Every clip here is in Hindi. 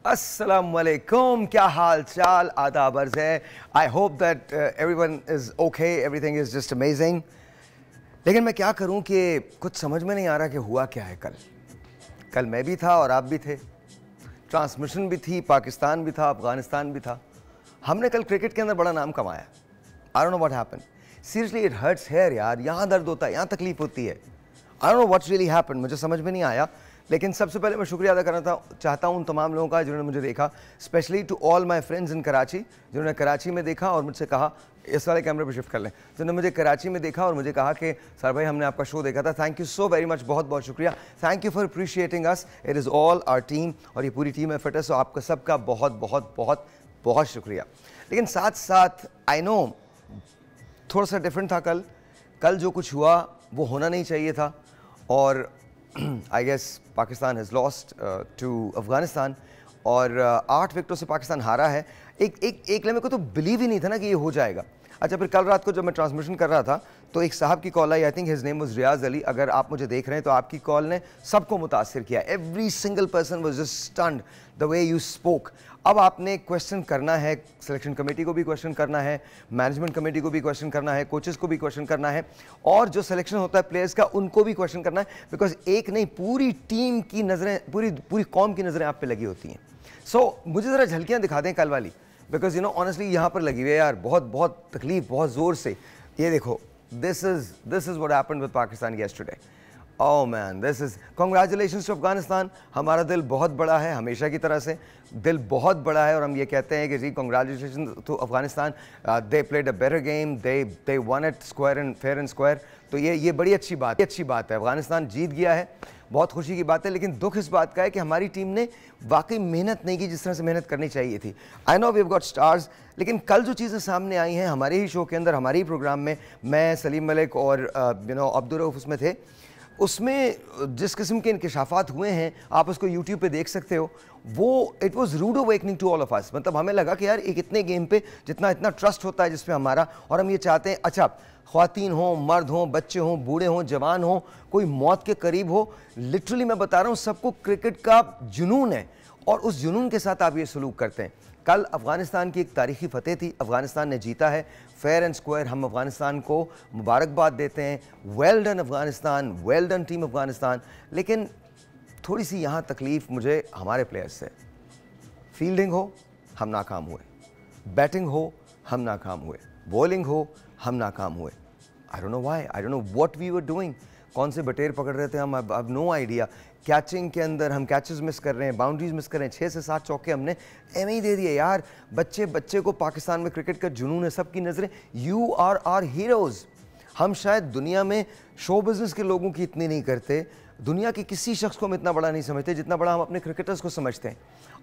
अस्सलामुअलैकुम, क्या हाल चाल, आदाब अर्ज़ है। I hope that everyone is okay, everything is just amazing. लेकिन मैं क्या करूं कि कुछ समझ में नहीं आ रहा कि हुआ क्या है। कल मैं भी था और आप भी थे, ट्रांसमिशन भी थी, पाकिस्तान भी था, अफगानिस्तान भी था। हमने कल क्रिकेट के अंदर बड़ा नाम कमाया। I don't know what happened, seriously it hurts here यार, यहाँ दर्द होता है, यहाँ तकलीफ होती है। I don't know what's really happened, मुझे समझ में नहीं आया। लेकिन सबसे पहले मैं शुक्रिया अदा करना चाहता हूँ उन तमाम लोगों का जिन्होंने मुझे देखा, specially to all my friends in Karachi, जिन्होंने कराची में देखा और मुझसे कहा, इस वाले कैमरे पर शिफ्ट कर लें, जिन्होंने मुझे कराची में देखा और मुझे कहा कि सर भाई हमने आपका शो देखा था, thank you so very much, बहुत बहुत शुक्रिया, thank you for appreciating us, it is all our team, और ये पूरी टीम एफर्ट है। सो आपका सबका बहुत बहुत बहुत बहुत शुक्रिया। लेकिन साथ साथ आई नो थोड़ा सा डिफरेंट था कल जो कुछ हुआ वो होना नहीं चाहिए था, और I guess Pakistan has lost to Afghanistan, और 8 विकेटों से पाकिस्तान हारा है। एक लम्हे को तो बिलीव ही नहीं था ना कि ये हो जाएगा। अच्छा, फिर कल रात को जब मैं ट्रांसमिशन कर रहा था तो एक साहब की कॉल आई, I think his name was Riyaz Ali. अगर आप मुझे देख रहे हैं तो आपकी कॉल ने सबको मुतासिर किया, every single person was just stunned the way you spoke. अब आपने क्वेश्चन करना है, सिलेक्शन कमेटी को भी क्वेश्चन करना है, मैनेजमेंट कमेटी को भी क्वेश्चन करना है, कोचेस को भी क्वेश्चन करना है, और जो सिलेक्शन होता है प्लेयर्स का उनको भी क्वेश्चन करना है, बिकॉज एक नहीं पूरी टीम की नज़रें, पूरी कौम की नज़रें आप पे लगी होती हैं। सो मुझे ज़रा झलकियाँ दिखा दें कल वाली, बिकॉज यू नो ऑनेस्टली यहाँ पर लगी हुई है यार, बहुत तकलीफ, बहुत ज़ोर से। ये देखो, this is what happened with Pakistan yesterday. Oh man, this is congratulations to Afghanistan. हमारा दिल बहुत बड़ा है, हमेशा की तरह से दिल बहुत बड़ा है, और हम ये कहते हैं कि जी congratulations to Afghanistan, they played a better game, they won it square and fair and square. तो ये बड़ी अच्छी बात है, अफगानिस्तान जीत गया है, बहुत खुशी की बात है। लेकिन दुख इस बात का है कि हमारी टीम ने वाकई मेहनत नहीं की जिस तरह से मेहनत करनी चाहिए थी। I know we have got stars, लेकिन कल जो चीज़ें सामने आई हैं हमारे ही शो के अंदर, हमारे ही प्रोग्राम में, मैं, सलीम मलिक और अब्दुल रऊफ उसमें थे, उसमें जिस किस्म के इंकशाफात हुए हैं आप उसको यूट्यूब पे देख सकते हो, वो it was rude awakening to all of us. मतलब हमें लगा कि यार एक इतने गेम पे इतना ट्रस्ट होता है जिसमें हमारा, और हम ये चाहते हैं अच्छा ख्वातीन हों, मर्द हों, बच्चे हों, बूढ़े हों, जवान हों, कोई मौत के करीब हो, लिटरली मैं बता रहा हूँ सबको क्रिकेट का जुनून है, और उस जुनून के साथ आप ये सलूक करते हैं। कल अफगानिस्तान की एक तारीखी फतेह थी, अफगानिस्तान ने जीता है फेयर एंड स्क्वायर, हम अफगानिस्तान को मुबारकबाद देते हैं, well done Afghanistan, well done team Afghanistan. लेकिन थोड़ी सी यहाँ तकलीफ़ मुझे हमारे प्लेयर्स से, फील्डिंग हो हम नाकाम हुए, बैटिंग हो हम नाकाम हुए, बॉलिंग हो हम नाकाम हुए। I don't know why, I don't know what we were doing, कौन से बटेर पकड़ रहे थे हम, अब नो आइडिया। कैचिंग के अंदर हम कैचेस मिस कर रहे हैं, बाउंड्रीज मिस कर रहे हैं, 6 से 7 चौके हमने एवं ही दे दिए यार। बच्चे को पाकिस्तान में क्रिकेट का जुनून है, सबकी नज़रें, यू आर आर हीरोज़। हम शायद दुनिया में शो बिज़नेस के लोगों की इतनी नहीं करते, दुनिया के किसी शख्स को हम इतना बड़ा नहीं समझते जितना बड़ा हम अपने क्रिकेटर्स को समझते हैं।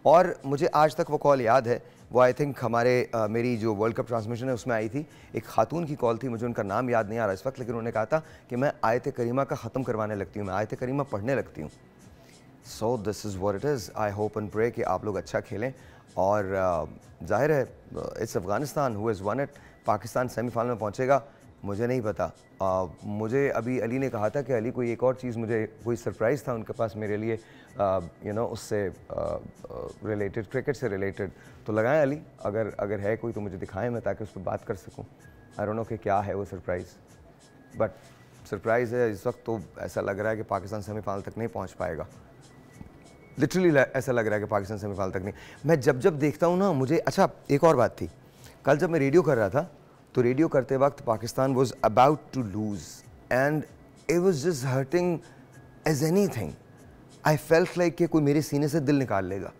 और मुझे आज तक वो कॉल याद है, वो आई थिंक हमारे मेरी जो वर्ल्ड कप ट्रांसमिशन है उसमें आई थी, एक खातून की कॉल थी, मुझे उनका नाम याद नहीं आ रहा इस वक्त, लेकिन उन्होंने कहा था कि मैं आयत करीमा का ख़त्म करवाने लगती हूँ, मैं आयत करीमा पढ़ने लगती हूँ। So this is what it is. I hope and pray कि आप लोग अच्छा खेलें, और जाहिर है it's Afghanistan who has won it. Pakistan semifinal में पहुँचेगा, मुझे नहीं पता। मुझे अभी अली ने कहा था कि अली कोई एक और चीज़, मुझे कोई सरप्राइज़ था उनके पास मेरे लिए, यू नो उससे रिलेटेड, क्रिकेट से रिलेटेड। तो लगाएं अली, अगर है कोई तो मुझे दिखाएं मैं, ताकि उस पर बात कर सकूं। आई डोंट नो कि क्या है वो सरप्राइज़, बट सरप्राइज़ है इस वक्त। तो ऐसा लग रहा है कि पाकिस्तान सेमीफाइनल तक नहीं पहुँच पाएगा, लिटरली ऐसा लग रहा है कि पाकिस्तान सेमीफाइनल तक नहीं। मैं जब देखता हूँ ना मुझे, अच्छा एक और बात थी, कल जब मैं रेडियो कर रहा था तो रेडियो करते वक्त Pakistan was about to lose and it was just hurting as anything. I felt like कि कोई मेरे सीने से दिल निकाल लेगा।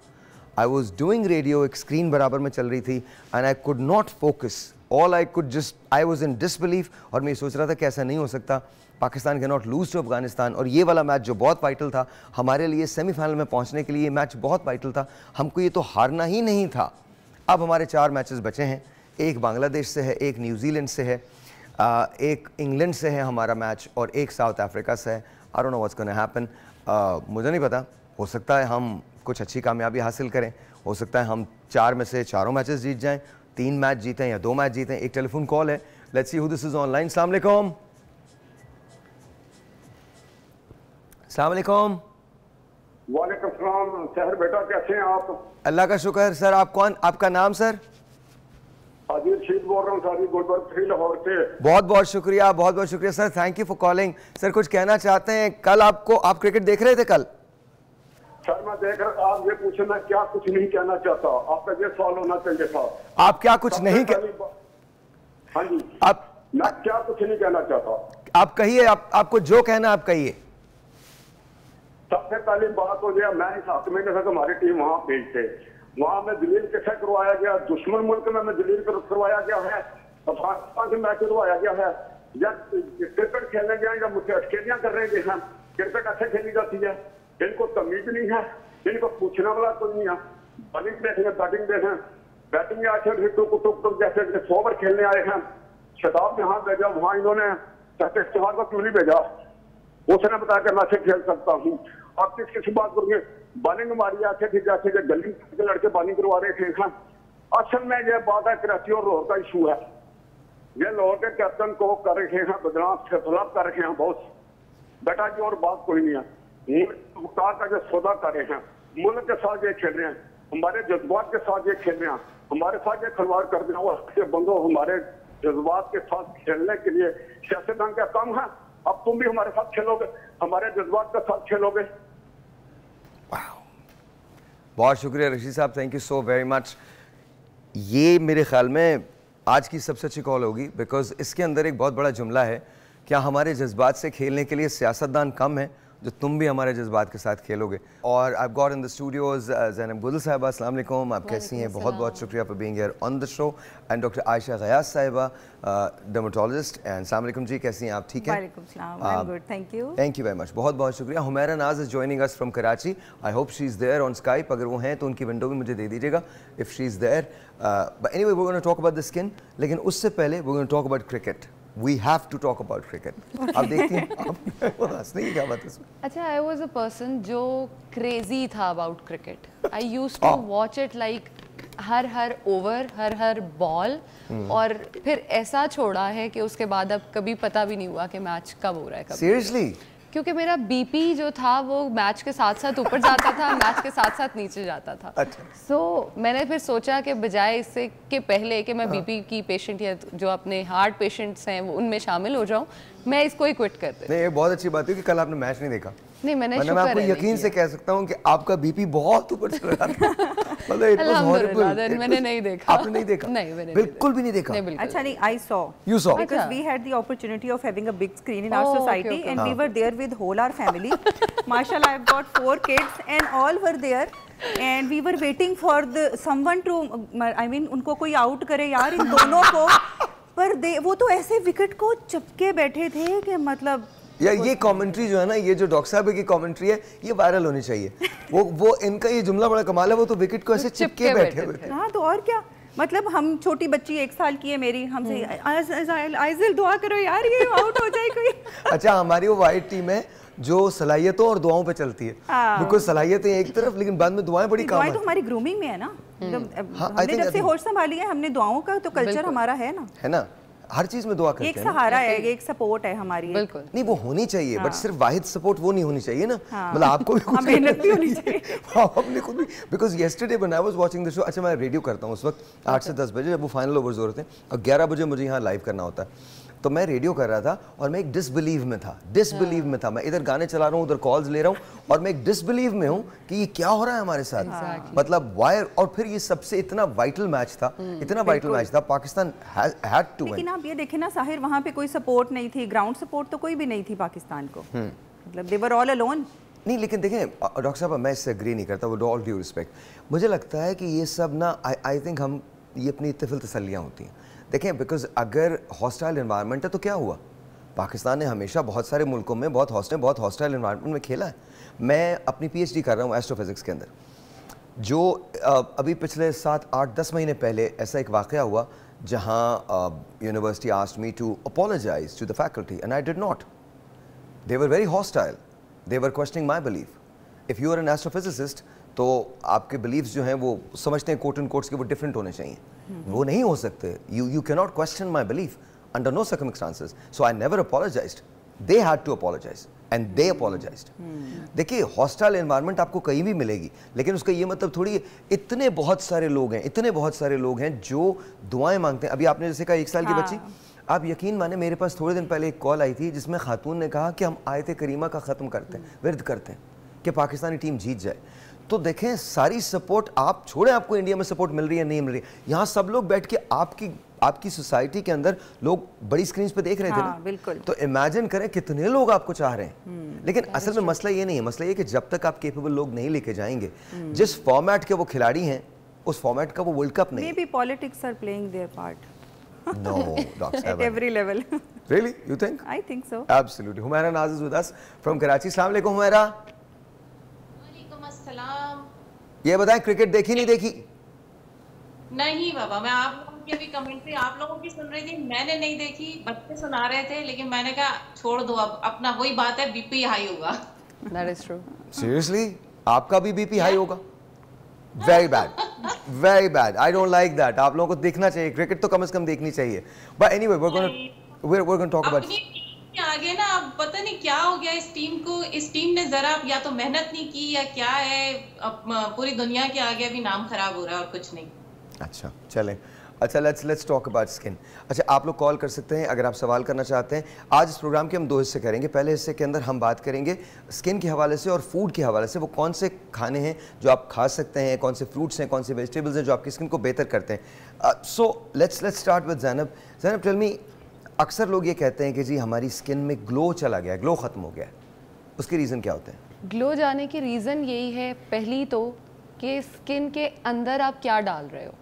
आई वॉज डूइंग रेडियो, एक स्क्रीन बराबर में चल रही थी, and I could not focus, all I could just, I was in disbelief, और मैं सोच रहा था कि ऐसा नहीं हो सकता, Pakistan can not lose to Afghanistan. और ये वाला मैच जो बहुत वाइटल था हमारे लिए, सेमीफाइनल में पहुंचने के लिए ये मैच बहुत वाइटल था, हमको ये तो हारना ही नहीं था। अब हमारे 4 मैचेस बचे हैं, एक बांग्लादेश से है, एक न्यूजीलैंड से है, एक इंग्लैंड से है हमारा मैच, और एक साउथ अफ्रीका से है। I don't know what's gonna happen, मुझे नहीं पता, हो सकता है हम कुछ अच्छी कामयाबी हासिल करें, हो सकता है हम 4 में से 4 मैचेस जीत जाएं, 3 मैच जीतें या 2 मैच जीतें। एक टेलीफोन कॉल है, let's C who this is online. अस्सलाम वालेकुम। वालेकुम सलाम वालेकुम सहर बेटा, कैसे हैं आप? अल्लाह का शुक्र। सर आप कौन, आपका नाम सर? हाजी रशीद बोल रहा हूँ सारी गुलबर्ग 3 लाहौर से। बहुत बहुत शुक्रिया, बहुत बहुत शुक्रिया sir, thank you for calling. Sir कुछ कहना चाहते हैं? कल आपको, आप क्रिकेट देख रहे थे कल? सर मैं देख रहा, आप ये पूछे मैं क्या कुछ नहीं कहना चाहता, आपका ये सवाल होना चाहिए था। आप क्या कुछ नहीं हाँ जी, आप मैं क्या कुछ नहीं कहना चाहता। आप कहिए, आपको जो कहना आप कहिए। सबसे पहली बात हो गया, मैं इस हफ्ते में जैसा हमारी टीम वहां भेजते, वहां में दलील कैसे करवाया गया, दुश्मन मुल्क में दलील करवाया गया है, पाकिस्तान से मैच करवाया गया है, या क्रिकेट खेलने गए या मुझसे अटकेलियां कर रहे हैं। क्रिकेट ऐसे खेली जाती है, इनको तमीज नहीं है, इनको पूछने वाला कोई नहीं है। बॉलिंग देखें, बैटिंग देखें, बैटिंग आए टुक टुक टुक जैसे 100 ओवर खेलने आए हैं। शताब यहाँ भेजा, वहां इन्होंने इस्तेमाल को क्यों नहीं भेजा? उसने बताया कि मैं ऐसे खेल सकता हूँ। आप किसी बात करोगे, बॉलिंग हमारी ऐसे थी जैसे गली के लड़के बॉलिंग करवा रहे थे। असल में यह बात है कराची और लाहौर का इशू है। ये लाहौर के कैप्टन को कर रहे हैं बदनाम, खिलाफ कर रहे हैं बहुत बेटा जी, और बात कोई नहीं है। मुख्तार का जो सौदा कर रहे हैं, मुल्क के साथ ये खेल रहे हैं, हमारे जज्बात के साथ ये खेल रहे हैं, हमारे साथ ये खिलवाड़ कर रहे हैं। बंदो हमारे जज्बात के साथ खेलने के लिए सियासतदान का काम है। अब तुम भी हमारे साथ खेलोगे, हमारे जज्बात के साथ खेलोगे। बहुत शुक्रिया रशीद साहब, thank you so very much. ये मेरे ख्याल में आज की सबसे अच्छी कॉल होगी, बिकॉज इसके अंदर एक बहुत बड़ा जुमला है, क्या हमारे जज्बात से खेलने के लिए सियासतदान कम है, जो तुम भी हमारे जज्बात के साथ खेलोगे। और I got in the studios Zainab गुल साहिबा, अस्सलाम वालेकुम, आप कैसी हैं? बहुत बहुत शुक्रिया for being here on the show. And doctor Ayesha Ghayas sahiba, dermatologist, and अस्सलाम वालेकुम जी, कैसी हैं आप? ठीक है, वालेकुम सलाम, I am good, thank you. Thank you very much, बहुत बहुत शुक्रिया। Humaira Naz is joining us from Karachi, I hope she is there on Skype. अगर वो हैं तो उनकी विंडो भी मुझे दे दीजिएगा if she is there. But anyway we are gonna talk about the skin, लेकिन उससे पहले we are gonna talk about cricket. We have to talk about cricket. आप देखती हैं, आप हंसने की क्या बात है? अच्छा, I was a person जो crazy था about cricket. I used to watch it like her over, her ball, और फिर ऐसा छोड़ा है कि उसके बाद अब कभी पता भी नहीं हुआ कि मैच कब हो रहा है, कब। Seriously? क्योंकि मेरा बीपी जो था वो मैच के साथ साथ ऊपर जाता था, मैच के साथ साथ नीचे जाता था। अच्छा। So, मैंने फिर सोचा कि बजाय इससे कि पहले कि मैं बीपी की पेशेंट या जो अपने हार्ट पेशेंट्स हैं वो उनमें शामिल हो जाऊं, मैं इसको ही क्विट कर देती। नहीं, ये बहुत अच्छी बात है कि कल आपने मैच नहीं देखा। नहीं, मैंने मैं आपको यकीन से कह सकता हूँ कि आपका बीपी बहुत ऊपर चल रहा था। मतलब इट वाज हॉरिबल। मैंने नहीं देखा। आपने नहीं देखा? नहीं, मैंने बिल्कुल भी नहीं देखा। अच्छा नहीं, I saw. You saw? Because we had the opportunity of having a big screen in our society, and we were there with whole our family. Mashallah, I've got 4 kids, and all were there. And we were waiting for the someone to, I mean, उनको कोई आउट करे यार इन दोनों को। पर वो तो ऐसे विकेट को चपके बैठे थे कि मतलब या ये कमेंट्री जो है ना, ये जो डॉक्टर साहब की कमेंट्री है, ये वायरल होनी चाहिए। वो इनका ये जुमला बड़ा कमाल है, वो तो विकेट को ऐसे चिपके बैठे हुए थे। हाँ, तो और क्या, मतलब हम छोटी बच्ची 1 साल की है मेरी, हमसे आइज़ल दुआ करो यार ये आउट हो जाए कोई। अच्छा, हमारी वो वाइट टीम है जो सलाहियतों और दुआओं पे चलती है, बिकॉज़ सलाहियतें एक तरफ लेकिन बाद में दुआएं बड़ी काम है। दुआएं तो हमारी ग्रूमिंग में है ना, हमने जब से होश संभाली है हमने दुआओं का तो कल्चर हमारा है ना, हर चीज में दुआ करते हैं। एक सहारा है, एक सपोर्ट है हमारी। बिल्कुल। नहीं, वो होनी चाहिए, बट सिर्फ वाहिद सपोर्ट वो नहीं होनी चाहिए ना। मतलब आपको भी कुछ मेहनत भी होनी चाहिए। आपने खुद भी, because yesterday when I was watching the show, अच्छा मैं रेडियो करता हूँ उस वक्त 8 से 10 बजे जब वो फाइनल ओवर्स हो रहे थे, और 11 बजे मुझे यहाँ लाइव करना होता है, तो मैं रेडियो कर रहा था और मैं एक डिसबिलीव में था। मैं इधर गाने चला रहा हूँ, उधर कॉल्स ले रहा हूँ, और मैं एक डिसबिलीव में हूँ कि ये क्या हो रहा है हमारे साथ। मतलब वायर, और फिर ये सबसे इतना वाइटल मैच था, पाकिस्तान हैड टू विन। लेकिन आप ये देखें ना साहिर, वहाँ पे कोई सपोर्ट नहीं थी, ग्राउंड सपोर्ट तो कोई भी नहीं थी पाकिस्तान को, मतलब दे वर ऑल अलोन। नहीं, लेकिन देखें डॉक्टर साहब, मैं इससे एग्री नहीं करता, विद ऑल ड्यू रिस्पेक्ट। मुझे लगता है कि ये सब ना, आई थिंक हम ये अपनी तिफिल तसल्लियाँ होती हैं। देखें, बिकॉज अगर हॉस्टाइल एनवायरनमेंट है तो क्या हुआ, पाकिस्तान ने हमेशा बहुत सारे मुल्कों में बहुत हॉस्टाइल एनवायरनमेंट में खेला है। मैं अपनी पीएचडी कर रहा हूँ एस्ट्रोफिजिक्स के अंदर, जो अभी पिछले 7-8-10 महीने पहले ऐसा एक वाक़या हुआ जहाँ university asked me to apologize to the faculty and I did not. They were very hostile, they were questioning my belief. If you are an astrophysicist तो आपके बिलीव्स जो हैं वो समझते हैं कोट एंड कोट्स के वो डिफरेंट होने चाहिए, वो नहीं हो सकते। You can not question my belief under no circumstances, so I never apologized, they had to apologize. And they apologized. देखिए हॉस्टाइल एनवायरनमेंट आपको कहीं भी मिलेगी, लेकिन उसका ये मतलब थोड़ी, इतने बहुत सारे लोग हैं, इतने बहुत सारे लोग हैं जो दुआएं मांगते हैं। अभी आपने जैसे कहा 1 साल की बच्ची, आप यकीन माने मेरे पास थोड़े दिन पहले एक कॉल आई थी जिसमें खातून ने कहा कि हम आयत करीमा का ख़त्म करते हैं, विर्द करते हैं कि पाकिस्तानी टीम जीत जाए। तो देखें सारी सपोर्ट आप छोड़ें, आपको इंडिया में सपोर्ट मिल रही है नहीं मिल रही, यहाँ सब लोग बैठ के आपकी सोसाइटी के अंदर लोग बड़ी स्क्रीन पे देख रहे थे ना, बिल्कुल। तो इमेजिन करें कितने लोग आपको चाह रहे हैं। लेकिन असल में मसला ये नहीं है, मसला ये कि जब तक आप केपेबल लोग नहीं लेके जाएंगे, जिस फॉर्मेट के वो खिलाड़ी हैं उस फॉर्मेट का वो वर्ल्ड कप नहीं। Maybe politics are playing their part. No, Dr. At every level. Really? You think? I think so. Absolutely. Humaira Naz is with us from Karachi. Assalamu alaikum Humaira. वालेकुम अस्सलाम। ये बताएं क्रिकेट देखी नहीं देखी? नहीं बाबा, मैं आप लोगों की अभी कमेंट्री आप लोगों की सुन रही थी, मैंने नहीं देखी, बच्चे सुना रहे थे, लेकिन मैंने कहा छोड़ दो, अब अपना वही बात है, बीपी हाई होगा। That is true. Seriously? आपका भी बीपी हाई होगा? Very bad. Very bad. I don't like that. आप लोगों को देखना चाहिए, क्रिकेट तो कम से कम देखनी चाहिए। But anyway, we're going to talk about. अपनी टीम के आगे ना अब पता नहीं क्या हो गया इस टीम को, इस टीम ने जरा या तो मेहनत नहीं की या क्या है, अब पूरी दुनिया के आगे अभी नाम खराब हो रहा है और कुछ नहीं। अच्छा चलें, अच्छा लेट्स टॉक अबाउट स्किन। अच्छा आप लोग कॉल कर सकते हैं अगर आप सवाल करना चाहते हैं। आज इस प्रोग्राम के हम 2 हिस्से करेंगे। पहले हिस्से के अंदर हम बात करेंगे स्किन के हवाले से और फूड के हवाले से, वो कौन से खाने हैं जो आप खा सकते हैं, कौन से फ्रूट्स हैं, कौन से वेजिटेबल्स हैं जो आपकी स्किन को बेहतर करते हैं। So let's start with Zainab. Zainab tell me, अक्सर लोग ये कहते हैं कि जी हमारी स्किन में ग्लो चला गया, ग्लो ख़त्म हो गया, उसके रीज़न क्या होते हैं? ग्लो जाने की रीज़न यही है, पहली तो कि स्किन के अंदर आप क्या डाल रहे हो,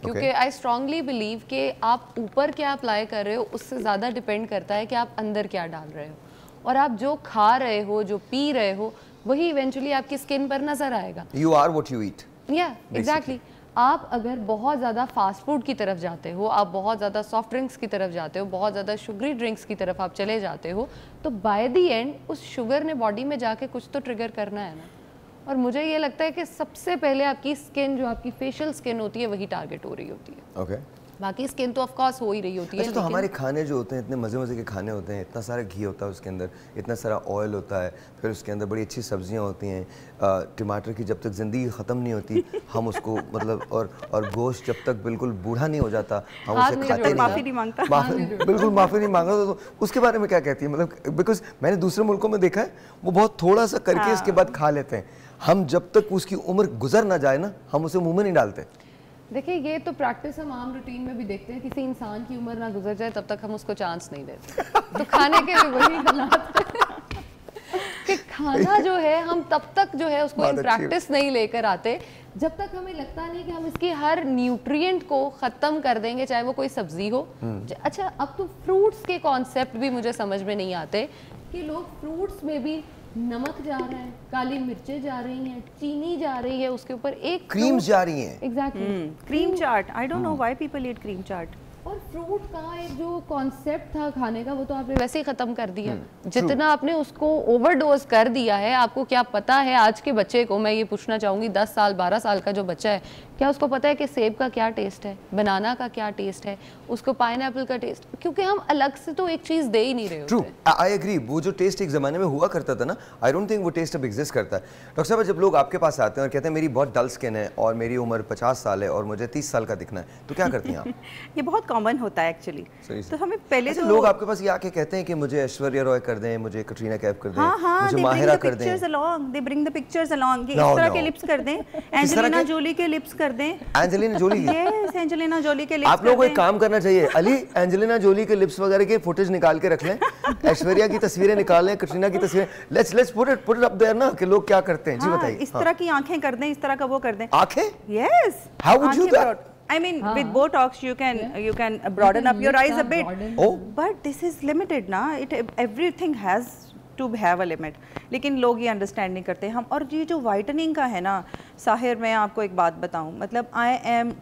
क्योंकि आई स्ट्रांगली बिलीव कि आप ऊपर क्या अप्लाई कर रहे हो उससे ज़्यादा डिपेंड करता है कि आप अंदर क्या डाल रहे हो, और आप जो खा रहे हो, जो पी रहे हो, वही इवेंचुअली आपकी स्किन पर नज़र आएगा। You are what you eat. या एग्जैक्टली। आप अगर बहुत ज़्यादा फास्ट फूड की तरफ जाते हो, आप बहुत ज़्यादा सॉफ्ट ड्रिंक्स की तरफ जाते हो, बहुत ज़्यादा शुगरी ड्रिंक्स की तरफ आप चले जाते हो, तो बाय द एंड उस शुगर ने बॉडी में जाके कुछ तो ट्रिगर करना है ना। और मुझे ये लगता है कि सबसे पहले आपकी स्किन, जो आपकी फेशियल स्किन होती है, वही टारगेट हो रही होती है। ओके। बाकी स्किन तो ऑफ कोर्स हो ही रही होती है। अच्छा, तो हमारे खाने जो होते हैं इतने मज़े मज़े के खाने होते हैं, इतना सारा घी होता है उसके अंदर, इतना सारा ऑयल होता है, फिर उसके अंदर बड़ी अच्छी सब्जियां होती हैं, टमाटर की जब तक ज़िंदगी ख़त्म नहीं होती हम उसको मतलब, और गोश्त जब तक बिल्कुल बूढ़ा नहीं हो जाता हम उसे खाते नहीं। माफ़ी नहीं मांगता। बिल्कुल माफ़ी नहीं मांगा। तो उसके बारे में क्या कहती है? मतलब बिकॉज मैंने दूसरे मुल्कों में देखा है वो बहुत थोड़ा सा करके इसके बाद खा लेते हैं। हम जब तक उसकी उम्र गुजर ना जाए ना, हम उसे मुंह में नहीं डालते। देखिए ये तो प्रैक्टिस हम आम रूटीन में भी देखते हैं, किसी इंसान की उम्र ना गुजर जाए तब तक हम उसको चांस नहीं देते। तो खाने के भी वही हालात कि खाना जो है हम तब तक जो है उसको इन प्रैक्टिस नहीं लेकर आते जब तक हमें लगता नहीं कि हम इसकी हर न्यूट्रिएंट को ख़त्म कर देंगे, चाहे वो कोई सब्जी हो। अच्छा, अब तो फ्रूट्स के कॉन्सेप्ट भी मुझे समझ में नहीं आते कि लोग फ्रूट्स में भी नमक जा रहा है, काली मिर्चें जा रही हैं, चीनी जा रही है, उसके ऊपर एक क्रीम जा रही है। Exactly, cream chaat. I don't know why people eat cream chaat. और फ्रूट का एक जो कॉन्सेप्ट था खाने का, वो तो आपने वैसे ही ख़त्म कर दिया। जितना आपने उसको ओवरडोज कर दिया है, आपको क्या पता है आज के बच्चे को, मैं ये पूछना चाहूँगी 10 साल 12 साल का जो बच्चा है, क्या उसको पता है कि सेब का क्या टेस्ट है, बनाना का क्या टेस्ट है, उसको पाइनएप्पल का टेस्ट? क्योंकि हम अलग से तो एक चीज़ दे ही नहीं रहे होते। True, I agree. वो जो टेस्ट एक ज़माने में हुआ करता था ना, आई डोंट थिंक वो टेस्ट अब एग्जिस्ट करता है। डॉक्टर साहब, जब लोग आपके पास आते हैं और कहते हैं मेरी बहुत डल स्किन है और मेरी उम्र 50 साल है और मुझे 30 साल का दिखना है, तो क्या करती हैं आप? ये बहुत कॉमन होता है एक्चुअली। तो हमें पहले तो लोग आपके पास ये आके कहते हैं कि मुझे ऐश्वर्या रॉय कर दें, मुझे कटरीना कैफ कर दें, मुझे माहिरा कर दें। They bring the pictures along, इस तरह के लिप्स कर दें, एंजेलिना जोली के लिप्स कर दें। Angelina Jolie? Yes, Angelina Jolie के लिप्स। आप लोगों को एक काम करना चाहिए अली, एंजेलिना जोली के लिप्स वगैरह के फुटेज निकाल के रख लें, ऐश्वर्या की तस्वीरें निकाल लें, कटरीना की तस्वीरें, let's put it up there ना कि लोग क्या करते हैं। जी बताइए। इस तरह की आंखें कर दें, इस तरह का वो कर दें। आंखें? Yes. How would you that? I mean, with Botox, you can broaden up your eyes a bit. Oh. But this is limited, ना? Everything has to have a limit. लेकिन लोग ये अंडरस्टैंड नहीं करते हम। और ये जो वाइटनिंग का है ना साहिर, मैं आपको एक बात बताऊं, मतलब I am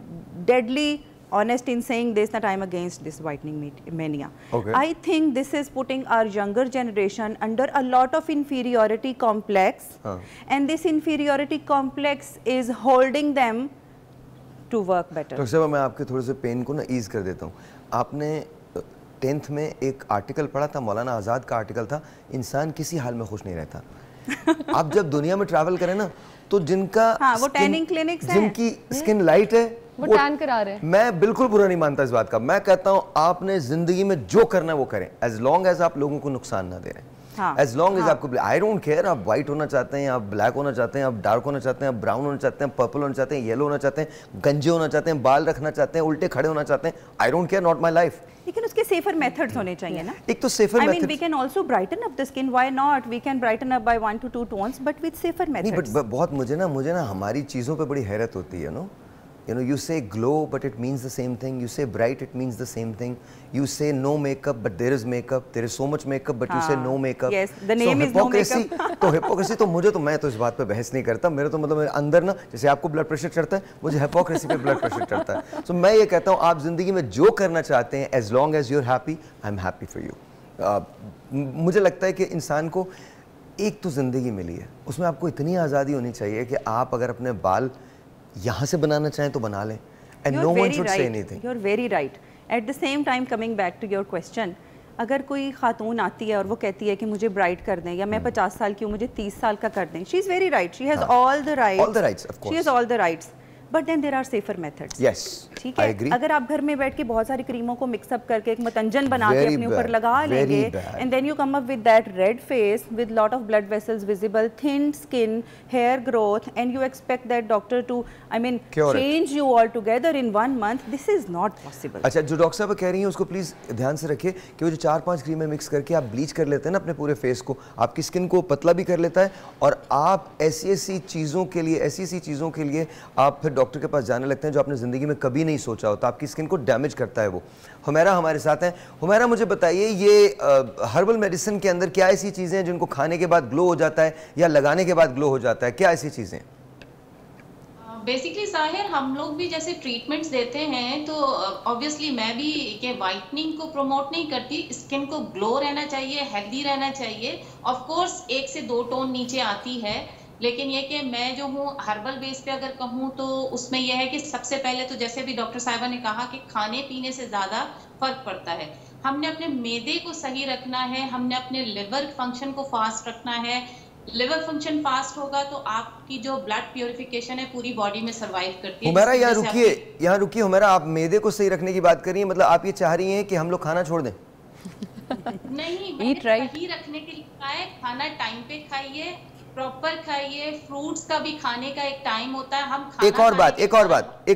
deadly honest in saying this that I am against this whitening mania. Okay. I think this is putting our younger generation under a lot of inferiority complex, and this inferiority complex is holding them to work better. Doctor साहब, मैं आपके थोड़े से पेन को ना ईज कर देता हूँ। आपने 10th में एक आर्टिकल पढ़ा था, मौलाना आज़ाद का आर्टिकल था, इंसान किसी हाल में खुश नहीं रहता। आप जब दुनिया में ट्रैवल करें ना, तो जिनका वो टैनिंग क्लिनिक्स हैं, जिनकी स्किन लाइट है वो टैन करा रहे हैं। मैं बिल्कुल बुरा नहीं मानता इस बात का। मैं कहता हूँ आपने जिंदगी में जो करना है वो करें, एज लॉन्ग एज आप लोगों को नुकसान ना दे रहे हैं। एज लॉन्ग एज आपको, आई डोंट केयर आप व्हाइट होना चाहते हैं, आप ब्लैक होना चाहते हैं, आप डार्क होना चाहते हैं, आप ब्राउन होना चाहते हैं, पर्पल होना चाहते हैं, येलो होना चाहते हैं, गंजे होना चाहते हैं, बाल रखना चाहते हैं, उल्टे खड़े होना चाहते हैं, I don't care, not my life. लेकिन उसके सेफर मेथड्स होने चाहिए ना। एक तो safer I mean, we can also brighten up the skin. Why not? We can brighten up by 1 to 2 tones, but with safer methods. नहीं, बहुत मुझे ना हमारी चीज़ों पे बड़ी हैरत होती है, no. You know, you say glow, but it means the same thing. You say bright, it means the same thing. You say no makeup, but there is makeup. There is so much makeup, but you say no makeup. Yes, the name is no makeup. तो hypocrisy तो मैं तो इस बात पे बहस नहीं करता। मेरे तो मतलब अंदर ना, जैसे आपको ब्लड प्रेशर चढ़ता है, मुझे hypocrisy पे ब्लड प्रेशर चढ़ता है। So मैं ये कहता हूँ, आप जिंदगी में जो करना चाहते हैं, as long as you're happy, I'm happy for you. मुझे लगता है कि इंसान को एक तो जिंदगी मिली है, उसमें आपको इतनी आज़ादी होनी चाहिए कि आप अगर अपने बाल यहाँ से बनाना चाहें तो बना लें, and no one should say anything. You're very right. At the same time, coming back to your question, अगर कोई खातून आती है और वो कहती है कि मुझे ब्राइट कर दें, या मैं 50 साल की हूँ मुझे 30 साल का कर दें, she is very right. She has all the rights. All the rights, of course. She has all the rights. But then there are safer methods. Yes, ठीक I है, agree. अगर आप घर में बैठ के बहुत सारी क्रीमों को मिक्सअप करके एक मतंजन बना के अपने ऊपर लगा लेंगे, and then you come up with that red face with lot of blood vessels visible, thin skin, hair growth, and you expect that doctor to, I mean, change you altogether in 1 month. This is not possible. अच्छा, जो डॉक्टर साहब कह रही हैं उसको प्लीज ध्यान से रखिए कि वो जो 4-5 क्रीमें मिक्स करके आप ब्लीच कर लेते हैं ना अपने पूरे फेस को, आपकी स्किन को पतला भी कर लेता है, और आप ऐसी चीज़ों के लिए आप फिर डॉक्टर के पास जाने लगते हैं जो आपने ज़िंदगी में कभी नहीं सोचा होता, आपकी स्किन को डैमेज करता है वो। हुमैरा हमारे साथ हैं। हुमैरा, मुझे बताइए, ये हर्बल मेडिसिन के अंदर क्या ऐसी चीज़ें हैं जिनको खाने के बाद ग्लो हो जाता है या लगाने के बाद ग्लो हो जाता है, क्या ऐसी चीज़ें? बेसिकली साहिर, हम लोग भी जैसे ट्रीटमेंट्स देते हैं तो ऑब्वियसली मैं भी ये वाइटनिंग को प्रमोट नहीं करती। स्किन को ग्लो रहना चाहिए, हेल्दी रहना चाहिए। ऑफ कोर्स 1 से 2 टोन नीचे आती है, लेकिन ये कि मैं जो हूँ हर्बल बेस पे अगर कहूँ तो उसमें यह है कि सबसे पहले तो जैसे भी डॉक्टर साहिबा ने कहा कि खाने पीने से ज़्यादा फर्क पड़ता है। हमने अपने मैदे को सही रखना है, हमने अपने लिवर फंक्शन को फास्ट रखना है। लिवर फंक्शन फास्ट होगा तो आपकी जो ब्लड प्योरिफिकेशन है पूरी बॉडी में सर्वाइव करती है। हुमैरा, यहाँ रुकिए हुमैरा, आप मैदे को सही रखने की बात कर रही हैं, मतलब आप ये चाह रही हैं कि हम लोग खाना छोड़ दें? नहीं, सही रखने के लिए कहा है, खाना टाइम पे खाइए, प्रॉपर खाइए, फ्रूट्स का भी खाने का एक टाइम होता है। हम एक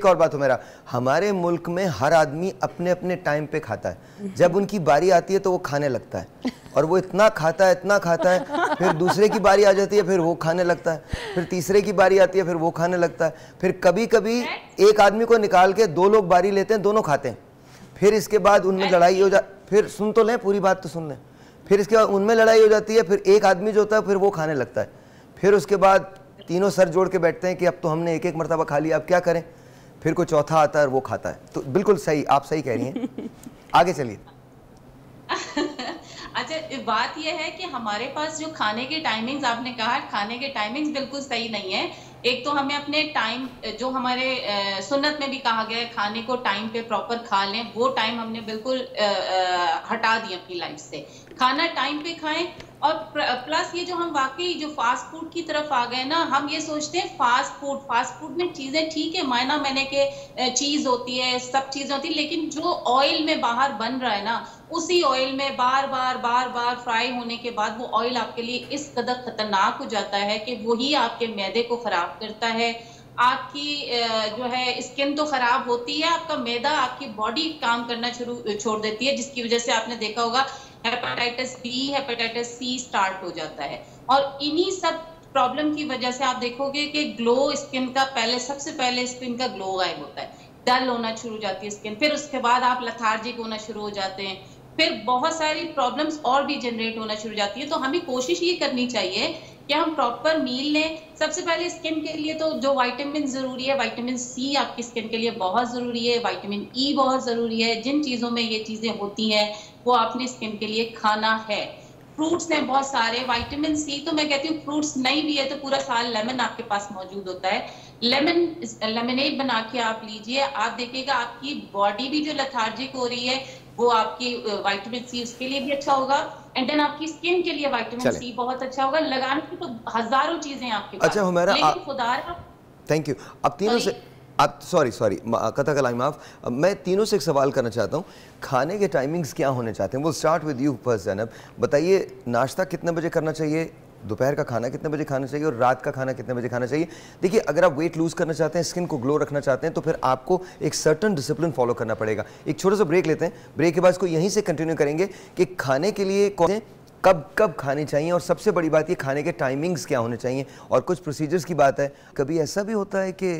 और बात हुमैरा, हमारे मुल्क में हर आदमी अपने अपने टाइम पे खाता है। जब उनकी बारी आती है तो वो खाने लगता है, और वो इतना खाता है, फिर दूसरे की बारी आ जाती है, फिर वो खाने लगता है, फिर तीसरे की बारी आती है, फिर वो खाने लगता है, फिर कभी कभी एक आदमी को निकाल के 2 लोग बारी लेते हैं, दोनों खाते हैं, फिर इसके बाद उनमें लड़ाई हो जाती, फिर सुन तो लें, पूरी बात तो सुन लें, फिर इसके बाद उनमें लड़ाई हो जाती है, फिर एक आदमी जो होता है फिर वो खाने लगता है, फिर उसके बाद तीनों सर जोड़ के बैठते हैं कि अब तो हमने एक मरतबा खा लिया, अब क्या करें, फिर कोई चौथा आता है और वो खाता है। तो बिल्कुल सही, आप सही कह रही हैं, आगे चलिए। अच्छा, बात यह है कि हमारे पास जो खाने के टाइमिंग्स, आपने कहा खाने के टाइमिंग्स बिल्कुल सही नहीं है। एक तो हमें अपने टाइम, जो हमारे सुन्नत में भी कहा गया है खाने को टाइम पे प्रॉपर खा लें, वो टाइम हमने बिल्कुल हटा दिया अपनी लाइफ से। खाना टाइम पे खाएं, और प्लस ये जो हम वाकई जो फास्ट फूड की तरफ आ गए ना, हम ये सोचते हैं फास्ट फूड में चीजें ठीक है, मायना मैंने के चीज होती है, सब चीजें होती है, लेकिन जो ऑयल में बाहर बन रहा है ना, उसी ऑयल में बार बार फ्राई होने के बाद वो ऑयल आपके लिए इस कदर खतरनाक हो जाता है कि वही आपके मैदे को खराब करता है। आपकी जो है स्किन तो खराब होती है, आपका मैदा, आपकी बॉडी काम करना छोड़ देती है, जिसकी वजह से आपने देखा होगा hepatitis B, hepatitis C start हो जाता है। और इन्हीं सब प्रॉब्लम की वजह से आप देखोगे कि ग्लो स्किन का सबसे पहले स्किन का ग्लो गायब होता है, डल होना शुरू हो जाती है स्किन, फिर उसके बाद आप लथार्जिक होना शुरू हो जाते हैं, फिर बहुत सारी प्रॉब्लम्स और भी जनरेट होना शुरू हो जाती है। तो हमें कोशिश ये करनी चाहिए कि हम प्रॉपर मील लें। सबसे पहले स्किन के लिए तो जो विटामिन जरूरी है, विटामिन सी आपकी स्किन के लिए बहुत जरूरी है, विटामिन ई बहुत जरूरी है। जिन चीजों में ये चीजें होती हैं वो आपने स्किन के लिए खाना है। फ्रूट्स में बहुत सारे विटामिन सी, तो मैं कहती हूँ फ्रूट्स नहीं भी है तो पूरा साल लेमन आपके पास मौजूद होता है, लेमनेड बना के आप लीजिए, आप देखिएगा आपकी बॉडी भी जो लथार्जिक हो रही है वो आपकी विटामिन सी उसके लिए भी अच्छा होगा, एंड देन आपकी स्किन के लिए विटामिन सी बहुत अच्छा होगा। लगाने की तो हजारों चीजें आपके पास। अच्छा हुमैरा, लेकिन खुदा थैंक यू। अब तीनों से आप सॉरी कथा कलाई माफ, मैं तीनों से एक सवाल करना चाहता हूँ। खाने के टाइमिंग्स क्या होने चाहते हैं? वो start with you first Zainab, बताइए नाश्ता कितने बजे करना चाहिए, दोपहर का खाना कितने बजे खाना चाहिए और रात का खाना कितने बजे खाना चाहिए? देखिए अगर आप वेट लूज करना चाहते हैं, स्किन को ग्लो रखना चाहते हैं, तो फिर आपको एक सर्टन डिसिप्लिन फॉलो करना पड़ेगा। एक छोटा सा ब्रेक लेते हैं, ब्रेक के बाद इसको यहीं से कंटिन्यू करेंगे कि खाने के लिए कौन कब कब खानी चाहिए और सबसे बड़ी बात ये खाने के टाइमिंग्स क्या होने चाहिए और कुछ प्रोसीजर्स की बात है। कभी ऐसा भी होता है कि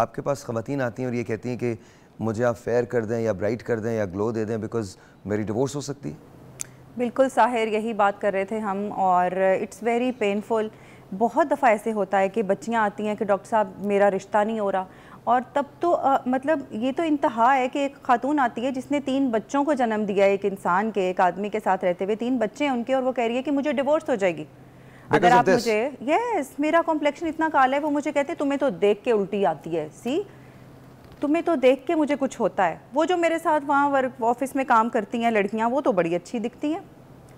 आपके पास ख़वातीन आती हैं और ये कहती हैं कि मुझे आप फेयर कर दें या ब्राइट कर दें या ग्लो दे दें बिकॉज मेरी डिवोर्स हो सकती है? बिल्कुल साहिर, यही बात कर रहे थे हम, और इट्स वेरी पेनफुल। बहुत दफ़ा ऐसे होता है कि बच्चियां आती हैं कि डॉक्टर साहब मेरा रिश्ता नहीं हो रहा, और तब तो मतलब ये तो इंतहा है कि एक खातून आती है जिसने 3 बच्चों को जन्म दिया है, एक इंसान के, एक आदमी के साथ रहते हुए 3 बच्चे हैं उनके, और वो कह रही है कि मुझे डिवोर्स हो जाएगी अगर आप मुझे, यस मेरा कॉम्प्लेक्शन इतना काला है। वो मुझे कहते हैं तुम्हें तो देख के उल्टी आती है, सी तुम्हें तो देख के मुझे कुछ होता है। वो जो मेरे साथ वहाँ वर्क ऑफिस में काम करती हैं लड़कियाँ, वो तो बड़ी अच्छी दिखती हैं।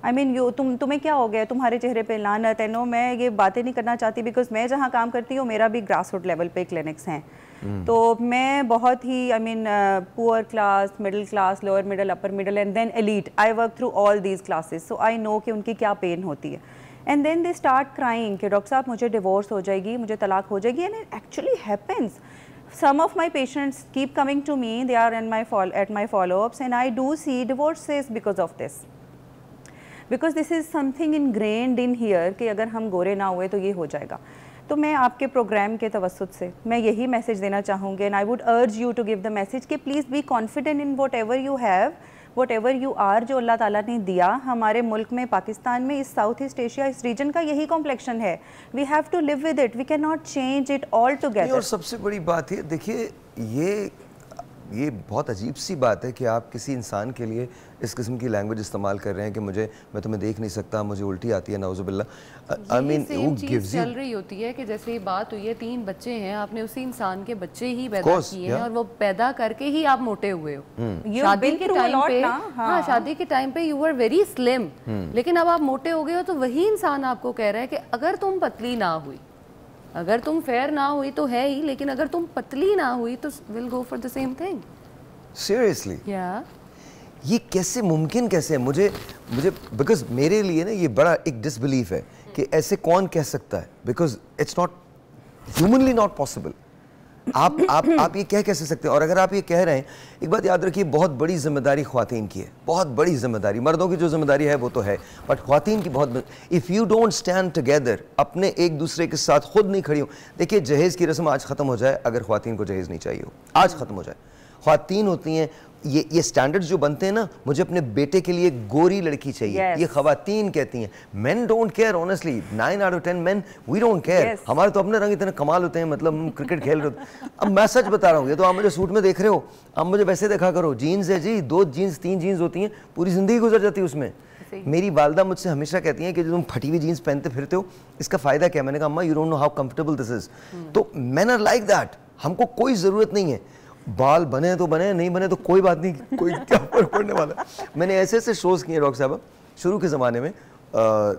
आई मीन तुम्हें क्या हो गया, तुम्हारे चेहरे पे लानत है। नो, मैं ये बातें नहीं करना चाहती बिकॉज मैं जहाँ काम करती हूँ मेरा भी ग्रास रूट लेवल पे क्लिनिक्स हैं। तो मैं बहुत ही I mean poor class, middle class, lower middle, upper middle and then elite, I work through all these classes, so I know कि उनकी क्या पेन होती है। And then they start crying कि डॉक्टर साहब मुझे डिवोर्स हो जाएगी, मुझे तलाक हो जाएगी, and it actually happens. Some of my patients keep coming to me, they are in my follow-ups, and I do see divorces because of this. Because this is something ingrained in here कि अगर हम गोरे ना हुए तो ये हो जाएगा। तो मैं आपके प्रोग्राम के तवस्सुत से मैं यही मैसेज देना चाहूँगी, and I would urge you to give the message कि please be confident in whatever you have, whatever you are, जो अल्लाह ताला ने दिया। हमारे मुल्क में, पाकिस्तान में, इस साउथ ईस्ट एशिया, इस रीजन का यही कॉम्प्लेक्शन है। We have to live with it, we can not change it all together. और सबसे बड़ी बात है, देखिए ये बहुत अजीब सी बात है कि आप किसी इंसान के लिए इस किस्म की लैंग्वेज इस्तेमाल कर रहे हैं कि मैं तुम्हें देख नहीं सकता, मुझे उल्टी आती है, नाउजुबिल्लाह। आई मीन वो गिव्स यू, चल रही होती है कि जैसे ये बात हुई है, 3 बच्चे हैं, आपने उसी इंसान के बच्चे ही पैदा किए हैं और वो पैदा करके ही आप मोटे हुए हो। शादी के टाइम पे, हाँ शादी के टाइम पे यू वर वेरी स्लिम, लेकिन अब आप मोटे हो गए हो, तो वही इंसान आपको कह रहा है कि अगर तुम पतली ना हुई, अगर तुम फेयर ना हुई तो है ही, लेकिन अगर तुम पतली ना हुई तो will go for the same thing. Seriously या ये कैसे मुमकिन कैसे है? मुझे बिकॉज मेरे लिए ना ये बड़ा एक डिसबिलीफ है कि ऐसे कौन कह सकता है, because it's not humanly not possible. आप ये कह कैसे सकते हैं? और अगर आप ये कह रहे हैं, एक बात याद रखिए, बहुत बड़ी जिम्मेदारी ख्वातीन की है, बहुत बड़ी जिम्मेदारी। मर्दों की जो जिम्मेदारी है वो तो है, बट ख्वातीन की बहुत। If you don't stand together, अपने एक दूसरे के साथ खुद नहीं खड़ी हो। देखिए जहेज़ की रस्म आज ख़त्म हो जाए, अगर ख्वातीन को जहेज़ नहीं चाहिए हो, आज ख़त्म हो जाए। ख्वातीन होती हैं, ये स्टैंडर्ड्स जो बनते हैं ना, मुझे अपने बेटे के लिए गोरी लड़की चाहिए, ये ख्वातीन कहती हैं। Men don't care, honestly 9 out of 10 men we don't care. हमारे तो अपने रंग इतने कमाल होते हैं, मतलब हम क्रिकेट खेल रहे होते। अब मैं सच बता रहा हूँ, ये तो आप मुझे सूट में देख रहे हो, आप मुझे वैसे देखा करो। जीन्स है जी, 2 जीन्स 3 जीन्स होती हैं, पूरी ज़िंदगी गुजर जाती है उसमें। मेरी वालदा मुझसे हमेशा कहती हैं कि जो तुम फटी हुई जीन्स पहनते फिरते हो, इसका फ़ायदा क्या? मैंने कहा अम्मा you don't know how comfortable this is. तो मैन आर लाइक दैट, हमको कोई ज़रूरत नहीं है, बाल बने तो बने, नहीं बने तो कोई बात नहीं, कोई क्या फर्क पड़ने वाला। मैंने ऐसे ऐसे शोज़ किए डॉक्टर साहब शुरू के ज़माने में,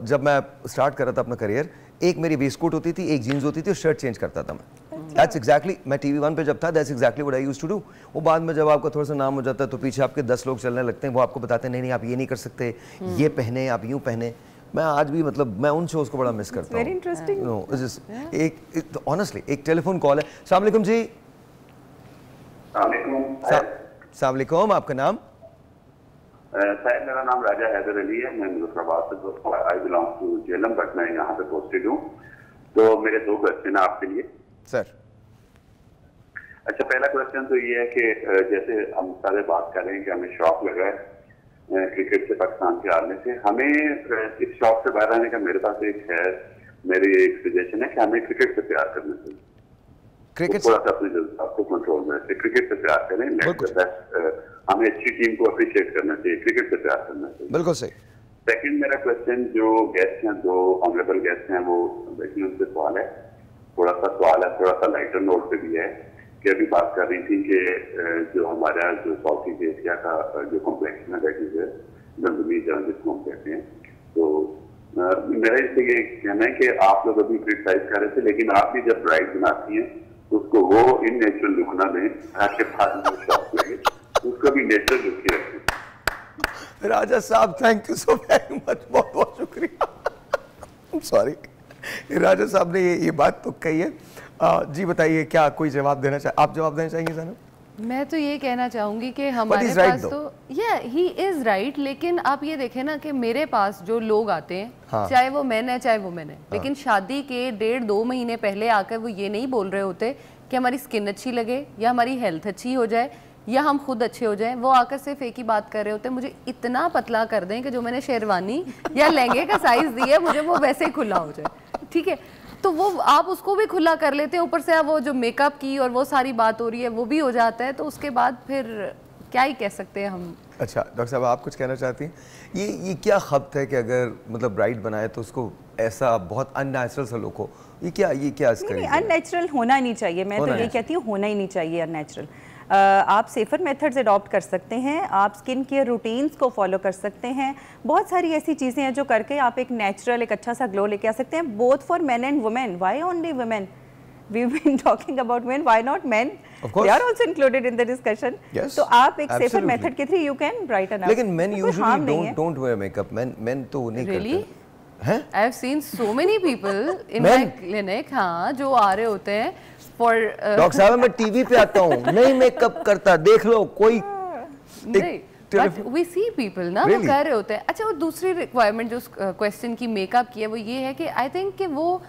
जब मैं स्टार्ट कर रहा था अपना करियर। एक मेरी वेस्टकोट होती थी, एक जीन्स होती थी, और शर्ट चेंज करता था मैं। दैट्स एग्जैक्टली, मैं TV 1 पे जब था, that's exactly what I used to do. वो बाद में जब आपका थोड़ा सा नाम हो जाता है तो पीछे आपके 10 लोग चलने लगते हैं, वो आपको बताते हैं नहीं नहीं आप ये नहीं कर सकते, ये पहने, आप यूँ पहने। मैं आज भी मतलब मैं उन शोज़ को बड़ा मिस करता हूँ। Very interesting. नो एक ऑनेस्टली एक टेलीफोन कॉल है। अस्सलाम वालेकुम जी। अस्सलाम वालेकुम, आपका नाम? साहब मेरा नाम राजा हैदर अली है, मैं मुजफ्फराबाद से, I belong to Jhelum, but मैं यहाँ पे पोस्टेड हूँ। तो मेरे 2 क्वेश्चन है आपके लिए सर। अच्छा, पहला क्वेश्चन तो ये है कि जैसे हम सारे बात कर रहे हैं कि हमें शौक लगा है क्रिकेट से, पाकिस्तान के हारने से, हमें इस शौक से बाहर आने का मेरे पास एक है, मेरी एक सजेशन है कि हमें क्रिकेट से प्यार करना चाहिए। क्रिकेट थोड़ा सा अपने आपको कंट्रोल में रखें, क्रिकेट से प्यार करें, हमें अच्छी टीम को अप्रिशिएट करना चाहिए, क्रिकेट से प्यार करना चाहिए। बिल्कुल सही। सेकंड मेरा क्वेश्चन, जो गेस्ट हैं, 2 ऑनरेबल गेस्ट हैं, वो उनसे सवाल है, थोड़ा सा लाइटर नोट पे भी है कि अभी बात कर रही थी कि जो हमारा जो साउथ ईस्ट एशिया का जो कॉम्प्लेक्शन है दैट इज गंदमी जिसको हम कहते हैं, तो मेरा इससे ये कहना है कि आप लोग अभी क्रिटिसाइज कर रहे थे, लेकिन आप भी जब ब्राइड बनाती हैं तो उसको वो इन नेचुरल लुक ना दें ताकि बाद में शॉक लगे, उसको भी नेचुरल लुक ही रखें। राजा साहब thank you so very much, बहुत बहुत शुक्रिया। सॉरी, राजा साहब ने ये बात तो कही है। जी बताइए, क्या कोई जवाब देना चाहिए? आप जवाब देना चाहेंगे ज़ैनब? मैं तो ये कहना चाहूँगी कि हमारे पास तो ही इज़ राइट, लेकिन आप ये देखें ना कि मेरे पास जो लोग आते हैं, हाँ, चाहे वो मैन है चाहे वुमेन है, हाँ, लेकिन शादी के 1.5-2 महीने पहले आकर वो ये नहीं बोल रहे होते कि हमारी स्किन अच्छी लगे या हमारी हेल्थ अच्छी हो जाए या हम खुद अच्छे हो जाएं। वो आकर सिर्फ एक ही बात कर रहे होते हैं, मुझे इतना पतला कर दें कि जो मैंने शेरवानी या लहंगे का साइज़ दिया मुझे वो वैसे ही खुला हो जाए। ठीक है, तो वो आप उसको भी खुला कर लेते हैं, ऊपर से वो जो मेकअप की और वो सारी बात हो रही है वो भी हो जाता है, तो उसके बाद फिर क्या ही कह सकते हैं हम। अच्छा डॉक्टर साहब, आप कुछ कहना चाहती हैं? ये क्या खब्त है कि अगर मतलब ब्राइड बनाए तो उसको ऐसा बहुत अननेचुरल सा लुक हो, ये क्या अननेचुरल होना नहीं चाहिए। मैं तो ये कहती हूँ होना ही नहीं चाहिए अननेचुरल। आप सेफ़र मेथड्स अडॉप्ट कर सकते हैं, आप स्किन केयर रूटीन्स को फॉलो कर सकते हैं, बहुत सारी ऐसी चीज़ें हैं जो करके आप एक नेचुरल एक अच्छा सा ग्लो लेके आ सकते हैं, both for men and women. Why only women? We been talking about men, why not men? They are also included in the discussion. तो आप एक सेफ़र मेथड के through you can brighten up. लेकिन men usually don't wear makeup, men तो नहीं करते। I have seen so many people in my clinic, हाँ, जो आ रहे होते हैं for डॉक्टर साहब मैं टीवी पे आता हूँ, नहीं मेकअप करता, देख लो कोई नहीं, but we see people ना वो कर रहे होते हैं। अच्छा, वो दूसरी रिक्वायरमेंट जो क्वेश्चन की मेकअप की है वो ये है कि आई थिंक कि वो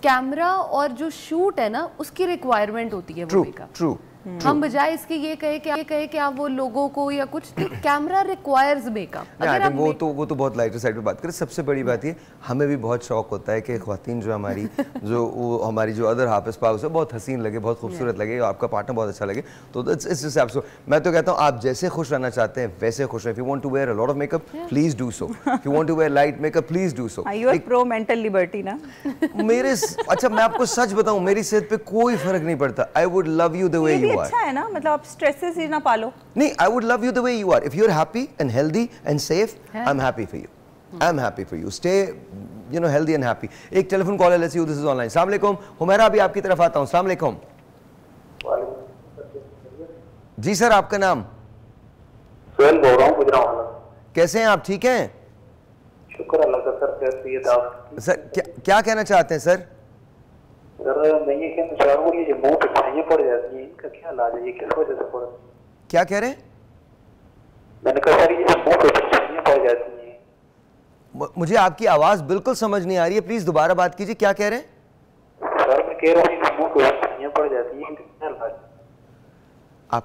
कैमरा और जो शूट है ना उसकी रिक्वायरमेंट होती है वो मेकअप। ट्रू, हम बजाय इसके ये कहे कि आप वो लोगों को या कुछ, कैमरा रिक्वायर्स मेकअप। अगर आप वो तो बहुत लाइटर साइड पे बात करें। सबसे बड़ी बात ये, हमें भी बहुत शौक होता है कि ख्वातीन जो हमारी जो अदर हाफ स्पाउस है बहुत हसीन लगे, बहुत खूबसूरत लगे, आपका पार्टनर बहुत अच्छा लगे। तो इस हिसाब से मैं तो कहता हूँ आप जैसे खुश रहना चाहते हैं वैसे खुश रहें। If you want to wear a lot of makeup please do so, if you want to wear light makeup please do so. You are pro mental liberty ना? अच्छा मैं आपको सच बताऊं, मेरी सेहत पे कोई फर्क नहीं पड़ता। I would love you the way you are. अच्छा है ना, मतलब आप स्ट्रेसेस ही ना पालो। नहीं, I would love you the way you are. If you are happy and healthy and safe, I am happy for you. I am happy for you. Stay healthy and happy. एक टेलीफोन कॉल है, let's see this is online. अस्सलाम वालेकुम हुमैरा, अभी आपकी तरफ आता हूं। अस्सलाम वालेकुम। जी सर, आपका नाम? सुहेल बोल रहा हूं, गुजरावाला। कैसे हैं आप? ठीक हैं? शुक्र अल्लाह का। सर कैसे आप? सर क्या कहना चाहते हैं सर? सर मैं ये कहना चाह रहा हूँ, ये मुंह पे छाइयाँ पड़ जाती हैं, इनका क्या इलाज है? ये किस वजह से पड़? क्या कह रहे हैं? मैंने कहा सर ये मुंह पे छाइयाँ पड़ जाती हैं। मुझे आपकी आवाज बिल्कुल समझ नहीं आ रही है, प्लीज दोबारा बात कीजिए। क्या कह रहे हैं? सर मैं कह रहा हूँ मुंह पे छाइयाँ पड़ जाती हैं, इनका क्या इलाज? आप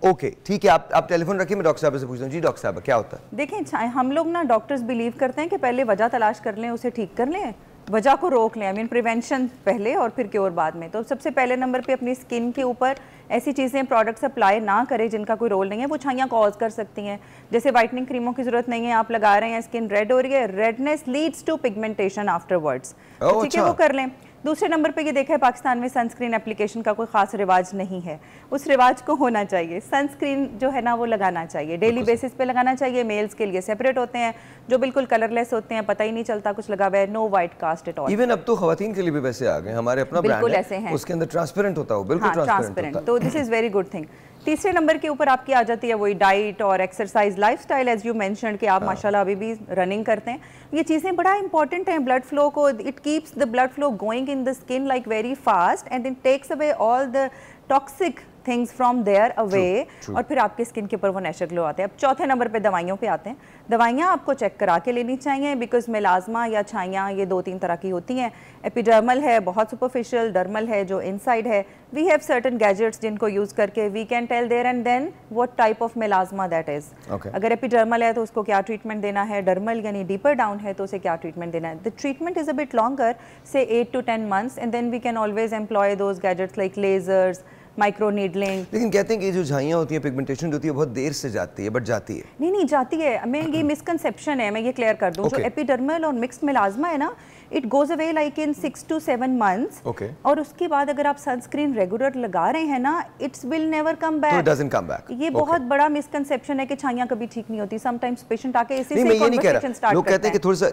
ओके ठीक है, आप टेलीफोन रखिए, मैं डॉक्टर साहब से पूछता हूँ। जी डॉक्टर साहब, क्या होता है? देखें, हम लोग ना डॉक्टर्स बिलीव करते हैं कि पहले वजह तलाश कर लें, उसे ठीक कर लें, वजह को रोक लें। आई मीन प्रिवेंशन पहले और फिर क्योर बाद में। तो सबसे पहले नंबर पे अपनी स्किन के ऊपर ऐसी चीज़ें प्रोडक्ट्स अप्लाई ना करें जिनका कोई रोल नहीं है, वो छाइयाँ कॉज कर सकती हैं। जैसे वाइटनिंग क्रीमों की जरूरत नहीं है, आप लगा रहे हैं, स्किन रेड हो रही है, redness leads to pigmentation afterwards, ठीक है, वो कर लें। दूसरे नंबर पे ये देखा है पाकिस्तान में सनस्क्रीन एप्लीकेशन का कोई खास रिवाज नहीं है, उस रिवाज को होना चाहिए। सनस्क्रीन जो है ना वो लगाना चाहिए, डेली बेसिस पे लगाना चाहिए। मेल्स के लिए सेपरेट होते हैं, जो बिल्कुल कलरलेस होते हैं, पता ही नहीं चलता कुछ लगा हुआ है, no white cast at all. Even अब तो खवातीन के लिए भी वैसे आ गए, हमारे अपना ब्रांड है, उसके अंदर ट्रांसपेरेंट होता है, बिल्कुल ट्रांसपेरेंट। तो this is very good thing. तीसरे नंबर के ऊपर आपकी आ जाती है वही डाइट और exercise, lifestyle, as you mentioned कि आप माशाल्लाह अभी भी रनिंग करते हैं। ये चीज़ें बड़ा इंपॉर्टेंट हैं ब्लड फ्लो को, it keeps the blood flow going in the skin like very fast and it takes away all the toxic things from there away, और फिर आपके स्किन के ऊपर वो नेचुरल ग्लो आते हैं। अब चौथे नंबर पे दवाइयों पे आते हैं। दवाइयाँ आपको चेक करा के लेनी चाहिए, बिकॉज मेलाज्मा या छाइयाँ ये 2-3 तरह की होती हैं। एपिडर्मल है बहुत सुपरफिशियल, डर्मल है जो इनसाइड है। वी हैव सर्टन गैजेट्स जिनको यूज़ करके we can tell there and then what type of melasma that is. अगर एपिडर्मल है तो उसको क्या ट्रीटमेंट देना है, डर्मल यानी डीपर डाउन है तो उसे क्या ट्रीटमेंट देना है। The treatment is a bit longer, say 8 to 10 months, and then we can always employ those gadgets like lasers, micro needling. लेकिन कहते हैं कि जो झाइयाँ होती हैं, पिगमेंटेशन होती है, बहुत देर से जाती है, बट जाती है। नहीं जाती है। मैं ये मिसकंसेप्शन है, मैं ये क्लियर कर दूं। जो एपिडर्मल और मिक्स्ड मेलाज्मा है ना, it goes away like in 6 to 7 months. Okay. और उसके बाद अगर आप सनस्क्रीन रेगुलर लगा रहे हैं ना, it's will never come back. So it doesn't come back. ये बहुत बड़ा मिसकंसेप्शन है कि छाइयाँ कभी ठीक नहीं होती. समटाइम्स पेशेंट आके इसी नहीं, से मैं ये नहीं कह कन्वर्सेशन रहा. स्टार्ट लोग कहते हैं कि थोड़ा सा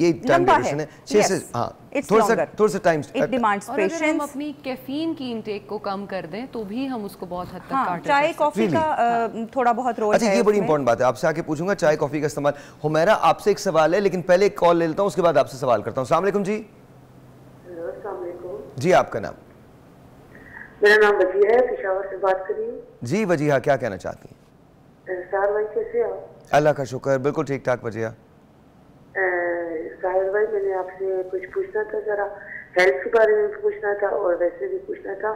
ये टाइम ड्यूरेशन है 6 से, हाँ थोड़ा सा टाइम. इट डिमांड्स और अगर हम पेशेंस. अपनी कैफीन की इनटेक को कम कर दें तो भी हम उसको बहुत हद तक काट सकते हैं. चाय कॉफी का थोड़ा बहुत रोल है. अच्छा, ये बड़ी इंपॉर्टेंट बात है. आपसे आके पूछूंगा चाय कॉफी का इस्तेमाल. हुमैरा, आपसे एक सवाल है, लेकिन पहले एक कॉल ले लेता हूँ, उसके बाद आपसे सवाल करता हूँ. अस्सलाम वालेकुम जी. जी, आपका नाम? मेरा नाम वजीहा है, पेशावर से बात कर रही हूँ. जी वजीहा, क्या कहना चाहती हैं? साहिर भाई कैसे हो? अल्लाह का शुक्र, बिल्कुल ठीक ठाक वजीहा. साहिर भाई, मैंने आपसे कुछ पूछना था, जरा हेल्थ के बारे में पूछना था और वैसे भी पूछना था.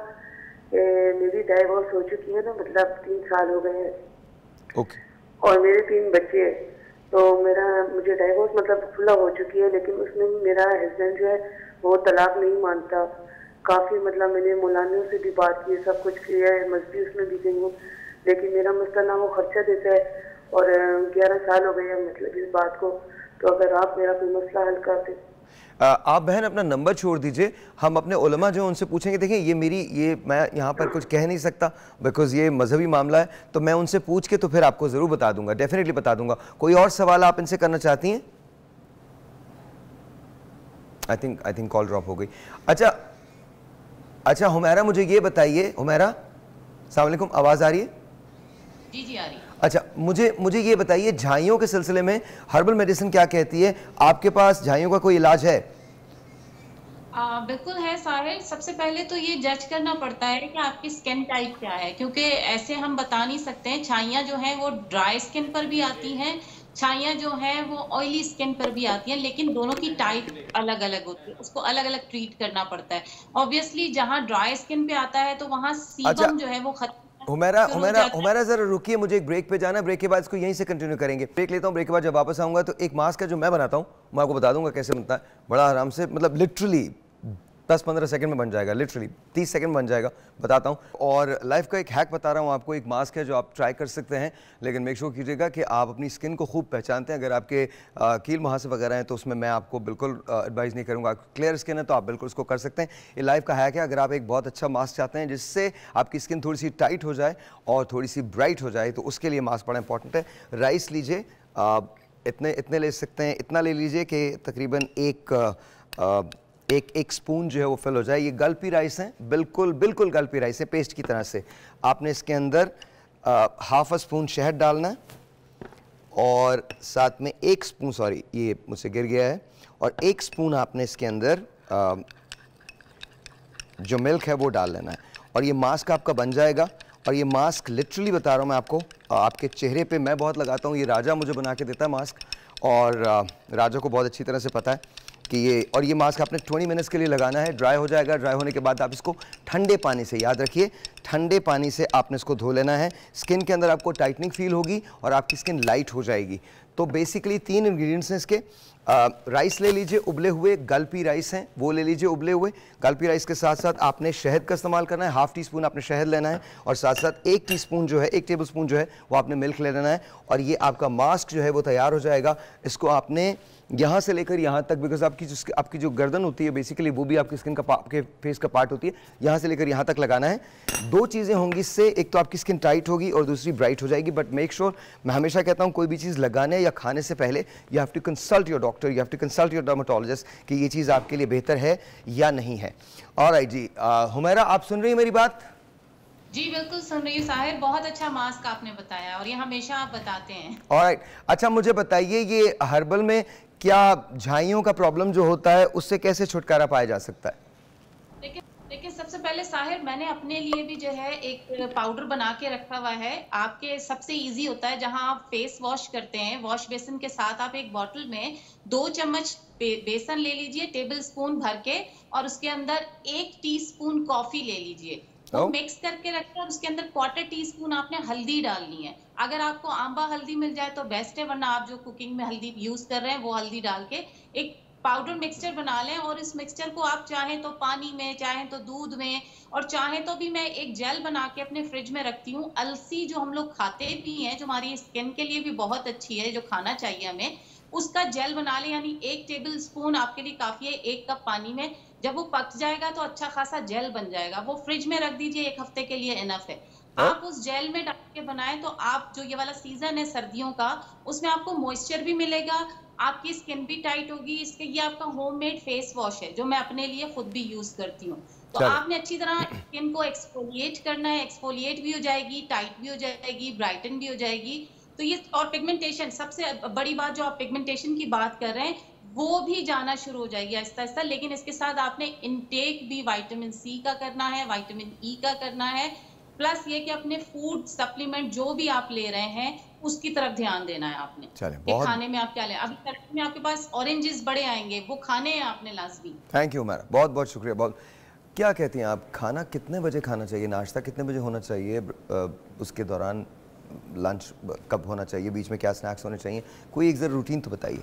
मेरी डाइवोर्स हो चुकी है ना, मतलब 3 साल हो गए हैं. ओके. और मेरे 3 बच्चे हैं. तो मुझे डाइवोर्स मतलब खुला हो चुकी है, लेकिन उसमें मेरा हस्बैंड जो है वो तलाक नहीं मानता. काफ़ी मतलब मैंने मौलानियों से भी बात की, सब कुछ किया है, मस्जिद उसमें भी गई हूँ, लेकिन मेरा मसला ना वो खर्चा देता है. और 11 साल हो गए हैं मतलब इस बात को. तो अगर आप मेरा कोई मसला हल कर दें. आप बहन अपना नंबर छोड़ दीजिए, हम अपने उलमा जो उनसे पूछेंगे. देखिए ये मैं यहाँ पर कुछ कह नहीं सकता बिकॉज ये मजहबी मामला है, तो मैं उनसे पूछ के तो फिर आपको ज़रूर बता दूंगा, डेफिनेटली बता दूंगा. कोई और सवाल आप इनसे करना चाहती हैं? आई थिंक कॉल ड्रॉप हो गई. अच्छा हुमैरा, मुझे ये बताइए. हुमैरा, अस्सलाम वालेकुम, आवाज़ आ रही है? जी जी आ रही. अच्छा, मुझे ये बताइए, झाइयों के सिलसिले में हर्बल मेडिसिन क्या कहती है? आपके पास झाइयों का कोई इलाज है? बिल्कुल है साहिर. सबसे पहले तो ये जज करना पड़ता है कि आपकी स्किन टाइप क्या है, क्योंकि ऐसे हम बता नहीं सकते हैं. छाइयाँ जो हैं वो ड्राई स्किन पर भी आती हैं, छाइयाँ जो हैं वो ऑयली स्किन पर भी आती हैं, लेकिन दोनों की टाइप अलग अलग होती है, उसको अलग अलग ट्रीट करना पड़ता है. ऑब्वियसली जहाँ ड्राई स्किन पे आता है तो वहाँ सीबम जो है वो खत्म. हुमैरा जरा रुकिए, मुझे एक ब्रेक पे जाना है. ब्रेक के बाद इसको यहीं से कंटिन्यू करेंगे. ब्रेक लेता हूँ, ब्रेक के बाद जब वापस आऊंगा तो एक मास्क है जो मैं बनाता हूँ, मैं आपको बता दूंगा कैसे बनता है. बड़ा आराम से, मतलब लिटरली 10-15 सेकंड में बन जाएगा, लिटरली 30 सेकंड में बन जाएगा, बताता हूँ. और लाइफ का एक हैक बता रहा हूँ आपको. एक मास्क है जो आप ट्राई कर सकते हैं, लेकिन मेक श्योर कीजिएगा कि आप अपनी स्किन को खूब पहचानते हैं. अगर आपके कील मुहासे वगैरह हैं तो उसमें मैं आपको बिल्कुल एडवाइस नहीं करूँगा. क्लियर स्किन है तो आप बिल्कुल उसको कर सकते हैं. ये लाइफ का हैक है. अगर आप एक बहुत अच्छा मास्क चाहते हैं जिससे आपकी स्किन थोड़ी सी टाइट हो जाए और थोड़ी सी ब्राइट हो जाए, तो उसके लिए मास्क बड़ा इंपॉर्टेंट है. राइस लीजिए, इतने ले सकते हैं, इतना ले लीजिए कि तकरीबन एक स्पून जो है वो फिल हो जाए. ये गलपी राइस हैं, बिल्कुल गलपी राइस है, पेस्ट की तरह से. आपने इसके अंदर हाफ स्पून शहद डालना है और साथ में 1 स्पून, सॉरी ये मुझसे गिर गया है, और 1 स्पून आपने इसके अंदर जो मिल्क है वो डाल लेना है. और ये मास्क आपका बन जाएगा. और ये मास्क लिटरली बता रहा हूँ मैं आपको, आपके चेहरे पे मैं बहुत लगाता हूँ. ये राजा मुझे बना के देता है मास्क, और राजा को बहुत अच्छी तरह से पता है कि ये मास्क आपने 20 मिनट्स के लिए लगाना है. ड्राई हो जाएगा. ड्राई होने के बाद आप इसको ठंडे पानी से, याद रखिए ठंडे पानी से आपने इसको धो लेना है. स्किन के अंदर आपको टाइटनिंग फील होगी और आपकी स्किन लाइट हो जाएगी. तो बेसिकली 3 इंग्रेडिएंट्स हैं इसके. राइस ले लीजिए, उबले हुए गलपी राइस हैं वो ले लीजिए, उबले हुए गलपी राइस के साथ साथ आपने शहद का इस्तेमाल करना है. हाफ टी-स्पून आपने शहद लेना है, और साथ साथ 1 टीस्पून जो है, 1 टेबलस्पून जो है वो आपने मिल्क ले लेना है. और ये आपका मास्क जो है वो तैयार हो जाएगा. इसको आपने यहाँ से लेकर यहाँ तक, बिकॉज आपकी जो गर्दन होती है बेसिकली वो भी आपकी स्किन का, आपके फेस का पार्ट होती है, यहाँ से लेकर यहाँ तक लगाना है. 2 चीज़ें होंगी इससे, एक तो आपकी स्किन टाइट होगी और दूसरी ब्राइट हो जाएगी. बट मेक श्योर, मैं हमेशा कहता हूँ कोई भी चीज़ लगाने या खाने से पहले you have to consult your doctor, you have to consult your dermatologist कि ये चीज़ आपके लिए बेहतर है या नहीं है. ऑलराइट जी. हुमैरा, आप सुन रही हैं मेरी बात? जी बिल्कुल सुन रही हूँ साहिर. बहुत अच्छा मास्क आपने बताया और ये हमेशा आप बताते हैं. ऑलराइट. अच्छा, मुझे बताइए ये हर्बल में क्या झाइयों का प्रॉब्लम जो होता है उससे कैसे छुटकारा पाया जा सकता है? लेकिन सबसे पहले साहिर, मैंने अपने लिए भी जो है एक पाउडर बना के रखा हुआ है. आपके सबसे इजी होता है, जहां आप फेस वॉश करते हैं, वॉश बेसिन के साथ आप एक बॉटल में 2 चम्मच बेसन ले लीजिए, टेबल स्पून भर के, और उसके अंदर 1 टीस्पून कॉफी ले लीजिए. वो मिक्स करके रखकर उसके अंदर 1/4 टीस्पून आपने हल्दी डालनी है. अगर आपको आंबा हल्दी मिल जाए तो बेस्ट है, वरना आप जो कुकिंग में हल्दी यूज कर रहे हैं वो हल्दी डाल के एक पाउडर मिक्सचर बना लें. और इस मिक्सचर को आप चाहें तो पानी में, चाहें तो दूध में, और चाहें तो भी मैं एक जेल बना के अपने फ्रिज में रखती हूँ. अलसी जो हम लोग खाते भी हैं, जो हमारी स्किन के लिए भी बहुत अच्छी है, जो खाना चाहिए हमें, उसका जेल बना लें, यानी 1 टेबल स्पून आपके लिए काफी है 1 कप पानी में। जब वो पक जाएगा तो अच्छा खासा जेल बन जाएगा, वो फ्रिज में रख दीजिए, 1 हफ्ते के लिए इनफ है। आप उस जेल में डाल के बनाएं तो आप जो ये वाला सीजन है सर्दियों का, उसमें आपको मॉइस्चर भी मिलेगा, आपकी स्किन भी टाइट होगी। इसके ये आपका होममेड फेस वॉश है जो मैं अपने लिए खुद भी यूज करती हूँ। तो आपने अच्छी तरह स्किन को एक्सफोलिएट करना है, एक्सफोलिएट भी हो जाएगी, टाइट भी हो जाएगी, ब्राइटन भी हो जाएगी। तो ये और पिगमेंटेशन, सबसे बड़ी बात जो आप पिगमेंटेशन की बात कर रहे हैं वो भी जाना शुरू हो जाएगी आहिस्ता आहिस्ता। लेकिन इसके साथ आपने इनटेक भी विटामिन सी का करना है, विटामिन ई का करना है, प्लस ये कि अपने फूड सप्लीमेंट जो भी आप ले रहे हैं उसकी तरफ ध्यान देना है आपने। कि खाने में आप क्या लें। अभी सर्दी में आपके पास ऑरेंजेस बड़े आएंगे, वो खाने हैं आपने लाजमी। थैंक यू मैडम, बहुत बहुत शुक्रिया। बहुत क्या कहती हैं आप, खाना कितने बजे खाना चाहिए, नाश्ता कितने बजे होना चाहिए, उसके दौरान लंच कब होना चाहिए, बीच में क्या स्नैक्स होने चाहिए, कोई एक ज़रा रूटीन तो बताइए।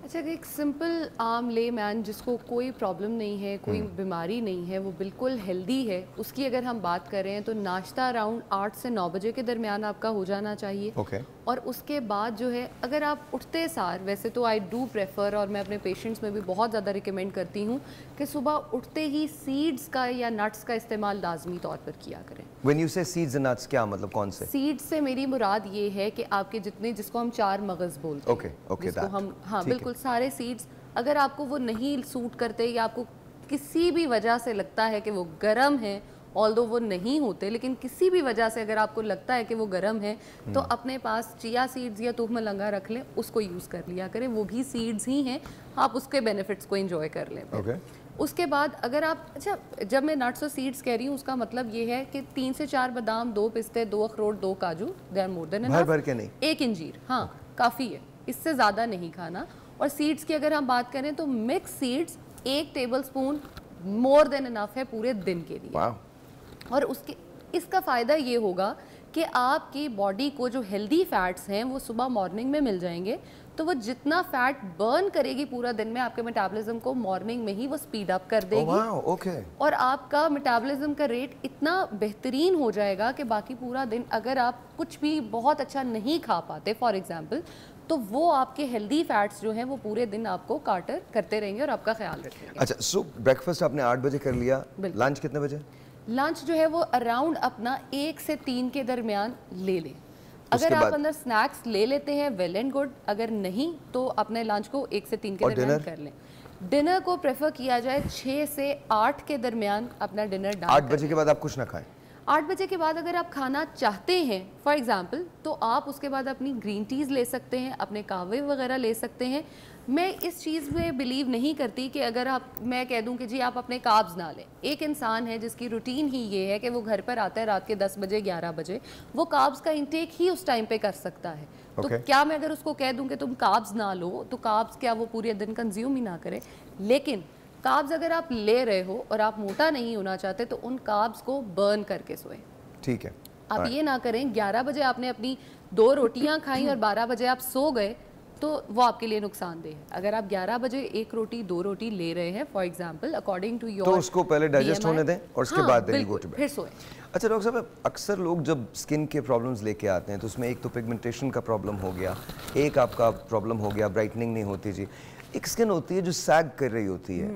अच्छा, एक सिंपल आम ले मैन जिसको कोई प्रॉब्लम नहीं है, कोई बीमारी नहीं है, वो बिल्कुल हेल्दी है, उसकी अगर हम बात करें तो नाश्ता अराउंड 8 से 9 बजे के दरमियान आपका हो जाना चाहिए। और उसके बाद जो है अगर आप उठते सार, वैसे तो आई डू प्रेफर और मैं अपने पेशेंट्स में भी बहुत ज़्यादा रिकमेंड करती हूँ कि सुबह उठते ही सीड्स का या नट्स का इस्तेमाल लाजमी तौर पर किया करें। When you say seeds and nuts, क्या मतलब, कौन से? सीड्स से मेरी मुराद ये है कि आपके जितने, जिसको हम 4 मगज़ बोलते हैं, जिसको हम, हाँ बिल्कुल, सारे सीड्स। अगर आपको वो नहीं सूट करते या आपको किसी भी वजह से लगता है कि वो गर्म है, ऑल्दो वो नहीं होते, लेकिन किसी भी वजह से अगर आपको लगता है कि वो गर्म है तो अपने पास चिया सीड्स या तुख मलंगा रख लें, उसको यूज़ कर लिया करें, वो भी सीड्स ही हैं, आप उसके बेनिफिट्स को एंजॉय कर लें। उसके बाद अगर आप, अच्छा जब मैं नट्स और सीड्स कह रही हूँ उसका मतलब ये है कि 3 से 4 बादाम, 2 पिस्ते, 2 अखरोट, 2 काजू, they are more than enough. भर के नहीं, 1 इंजीर, हाँ काफ़ी है, इससे ज़्यादा नहीं खाना। और सीड्स की अगर हम बात करें तो मिक्स सीड्स 1 टेबल स्पून मोर देन इनफ है पूरे दिन के लिए। और उसके इसका फ़ायदा ये होगा कि आपकी बॉडी को जो हेल्दी फैट्स हैं वो सुबह मॉर्निंग में मिल जाएंगे, तो वो जितना फैट बर्न करेगी पूरा दिन में आपके मेटाबॉलिज्म को मॉर्निंग में ही वो स्पीड अप कर देगी। और आपका मेटाबॉलिज्म का रेट इतना बेहतरीन हो जाएगा कि बाकी पूरा दिन अगर आप कुछ भी बहुत अच्छा नहीं खा पाते फॉर एग्जांपल, तो वो आपके हेल्दी फैट्स जो हैं वो पूरे दिन आपको काटर करते रहेंगे और आपका ख्याल रखेंगे। अच्छा, सो ब्रेकफास्ट आपने 8 बजे कर लिया, लंच कितने बजे? लंच जो है वो अराउंड अपना 1 से 3 के दरमियान ले लें। अगर आप अंदर स्नैक्स ले लेते हैं वेल एंड गुड, अगर नहीं तो अपने लंच को 1 से 3 के दरमियान कर लें। डिनर को प्रेफर किया जाए 6 से 8 के दरमियान अपना डिनर डाल। 8 बजे के बाद आप कुछ ना खाएं। 8 बजे के बाद अगर आप खाना चाहते हैं फॉर एग्जांपल, तो आप उसके बाद अपनी ग्रीन टीज़ ले सकते हैं, अपने कहवे वगैरह ले सकते हैं। मैं इस चीज़ में बिलीव नहीं करती कि अगर आप, मैं कह दूं कि जी आप अपने कार्ब्स ना लें। एक इंसान है जिसकी रूटीन ही ये है कि वो घर पर आता है रात के 10 बजे 11 बजे, वो कार्ब्स का इंटेक ही उस टाइम पे कर सकता है। तो क्या मैं अगर उसको कह दूं कि तुम कार्ब्स ना लो, तो कार्ब्स क्या वो पूरे दिन कंज्यूम ही ना करे? लेकिन कार्ब्स अगर आप ले रहे हो और आप मोटा नहीं होना चाहते तो उन कार्ब्स को बर्न करके सोएं। ठीक है, आप ये ना करें 11 बजे आपने अपनी 2 रोटियां खाई और 12 बजे आप सो गए, तो वो आपके लिए नुकसानदेह है। अगर आप 11 बजे 1 रोटी 2 रोटी ले रहे हैं for example according to your, तो उसको पहले डाइजेस्ट होने दें और उसके बाद दें गो टू बेड, फिर सोएं। अच्छा डॉक्टर साहब, अक्सर लोग जब स्किन के प्रॉब्लम्स लेके आते हैं तो उसमें एक तो पिगमेंटेशन का प्रॉब्लम हो गया, एक आपका प्रॉब्लम हो गया ब्राइटनिंग नहीं होती जी, एक स्किन होती है जो सैग कर रही होती है।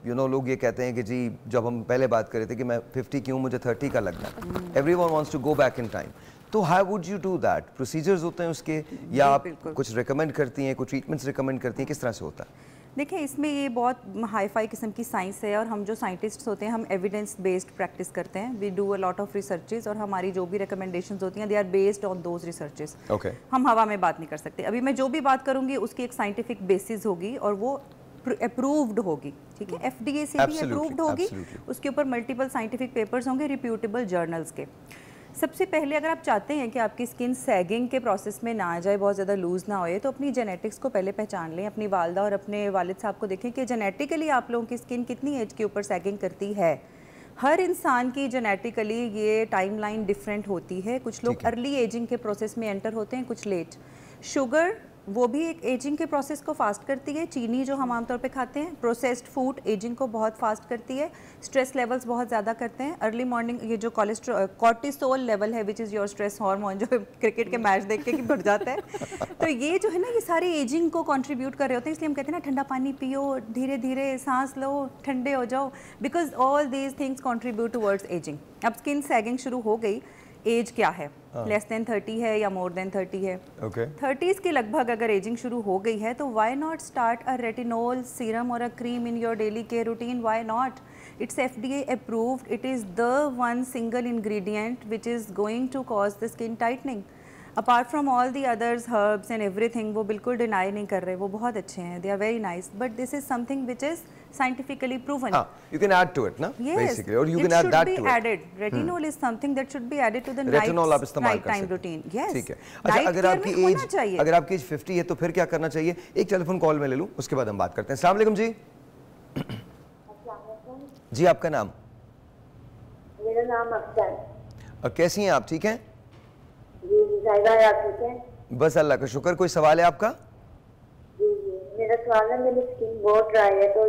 यू नो, लोग ये कहते हैं कि जी, जब हम पहले बात कर रहे थे कि मैं 50 क्यों, मुझे 30 का लगना है, everyone wants to go back in time, तो how would you do that? Procedures होते हैं उसके, या आप कुछ रिकमेंड करती हैं, कुछ ट्रीटमेंट्स रिकमेंड करती हैं, किस तरह से होता है? देखिए, इसमें ये बहुत हाई फाई किस्म की साइंस है और हम जो साइंटिस्ट्स होते हैं हम एविडेंस बेस्ड प्रैक्टिस करते हैं। We do a lot of researches और हमारी जो भी रिकमेंडेशंस होती हैं they are based on those researches. हम हवा में बात नहीं कर सकते। अभी मैं जो भी बात करूंगी उसकी एक साइंटिफिक बेसिस होगी और वो अप्रूव्ड होगी, ठीक है, FDA से भी अप्रूव्ड होगी, उसके ऊपर मल्टीपल साइंटिफिक पेपर्स होंगे रिप्यूटेबल जर्नल्स के। सबसे पहले अगर आप चाहते हैं कि आपकी स्किन सैगिंग के प्रोसेस में ना आ जाए, बहुत ज़्यादा लूज़ ना होए, तो अपनी जेनेटिक्स को पहले पहचान लें। अपनी वालदा और अपने वालिद साहब को देखें कि जेनेटिकली आप लोगों की स्किन कितनी एज के ऊपर सैगिंग करती है। हर इंसान की जेनेटिकली ये टाइमलाइन डिफरेंट होती है। कुछ लोग अर्ली एजिंग के प्रोसेस में एंटर होते हैं, कुछ लेट। शुगर वो भी एक एजिंग के प्रोसेस को फास्ट करती है। चीनी जो हम आमतौर पे खाते हैं, प्रोसेस्ड फूड एजिंग को बहुत फास्ट करती है। स्ट्रेस लेवल्स बहुत ज़्यादा करते हैं। अर्ली मॉर्निंग ये जो कॉर्टिसोल लेवल है which is your stress hormone, जो क्रिकेट के मैच देख के कि बढ़ जाता है, तो ये जो है ना, ये सारे एजिंग को कंट्रीब्यूट कर रहे होते हैं। इसलिए हम कहते हैं ना, ठंडा पानी पियो, धीरे धीरे सांस लो, ठंडे हो जाओ, because all these things contribute towards ageing. अब स्किन सैगिंग शुरू हो गई। एज क्या है, लेस देन 30 है या मोर देन 30 है? 30s के लगभग अगर एजिंग शुरू हो गई है तो why not start a retinol serum और a cream in your daily care routine? Why not? It's FDA approved. It is the one single ingredient which is going to cause the skin tightening. Apart from all the others, herbs and everything, वो बिल्कुल deny नहीं कर रहे, वो बहुत अच्छे हैं, they are very nice. But this is something which is scientifically proven. You can add to it, na? Yes, basically, or you can add that to it. It should be added. Retinol is something that should be added to the night time routine. Yes. ठीक है। अच्छा, अगर आपकी एज 50 है तो फिर क्या करना चाहिए? एक टेलीफोन कॉल में ले लूँ, उसके बाद हम बात करते हैं। अस्सलाम वालेकुम जी। जी, आपका नाम? मेरा नाम अफसान। कैसी हैं आप? ठीक हैं? जी जाहिदा, आप ठीक हैं? बस अल्लाह का शुक्र। कोई सवाल है आपका? जी मेरा सवाल है, मेरी स्किन बहुत ड्राई है, तो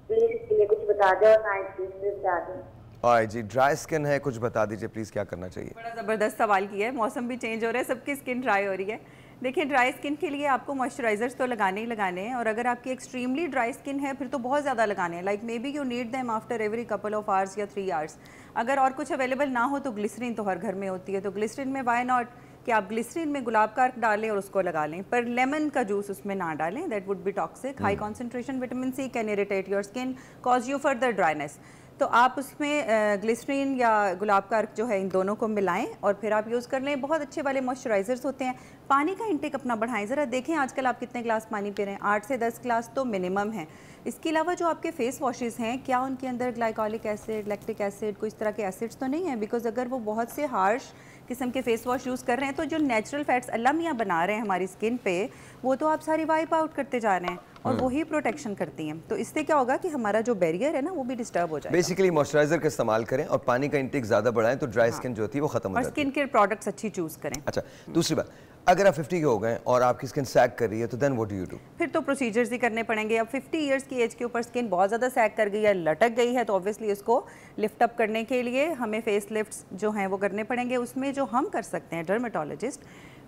प्लीज इसके लिए कुछ बता दो और नाइट क्रीम भी बता दें। और जी, ड्राई स्किन है, कुछ बता दीजिए प्लीज, क्या करना चाहिए? बड़ा ज़बरदस्त सवाल किया है। मौसम भी चेंज हो रहा है, सबकी स्किन ड्राई हो रही है। देखिए, ड्राई स्किन के लिए आपको मॉइस्चराइजर्स तो लगाने ही लगाने हैं, और अगर आपकी एक्सट्रीमली ड्राई स्किन है फिर तो बहुत ज़्यादा लगाने हैं। Like may be you need them after every couple of hours या 3 आवर्स। अगर और कुछ अवेलेबल ना हो तो ग्लिसरीन तो हर घर में होती है, तो ग्लिसरीन में वाई नॉट कि आप ग्लिसरीन में गुलाब का अर्क डालें और उसको लगा लें, पर लेमन का जूस उसमें ना डालें, that would be toxic. High concentration vitamin C can irritate your skin, cause you further dryness. तो आप उसमें ग्लिसरीन या गुलाब का अर्क जो है, इन दोनों को मिलाएं और फिर आप यूज़ कर लें। बहुत अच्छे वाले मॉइस्चराइजर्स होते हैं। पानी का इंटेक अपना बढ़ाएं। ज़रा देखें आजकल आप कितने ग्लास पानी पी रहे हैं? 8 से 10 ग्लास तो मिनिमम है। इसके अलावा जो आपके फेस वॉशेज़ हैं, क्या उनके अंदर ग्लाइकोलिक एसिड, लैक्टिक एसिड, कोई इस तरह के एसिड्स तो नहीं है? बिकॉज अगर वो बहुत से हार्श किस्म के फेस वॉश यूज़ कर रहे हैं तो जो नेचुरल फैट्स अल्लाह मियाँ बना रहे हैं हमारी स्किन पे, वो तो आप सारी वाइप आउट करते जा रहे हैं और वही प्रोटेक्शन करती हैं। तो इससे क्या होगा कि हमारा जो बैरियर है ना, वो भी डिस्टर्ब हो जाएगा। बेसिकली मॉइस्चराइजर का इस्तेमाल करें और पानी का इंटेक ज़्यादा बढ़ाएं तो ड्राई स्किन जो होती है वो खत्म हो जाती है। और स्किन केयर प्रोडक्ट्स अच्छी चूज़ करें। अच्छा, दूसरी बात, अगर आप 50 के हो गए और आपकी स्किन सैग कर रही है तो then what do you do? फिर तो प्रोसीजर्स ही करने पड़ेंगे। अब 50 इयर्स की एज के ऊपर स्किन बहुत ज़्यादा सैग कर गई है, लटक गई है, तो ऑब्वियसली उसको लिफ्ट अप करने के लिए हमें फेस लिफ्ट्स जो हैं वो करने पड़ेंगे। उसमें जो हम कर सकते हैं dermatologist,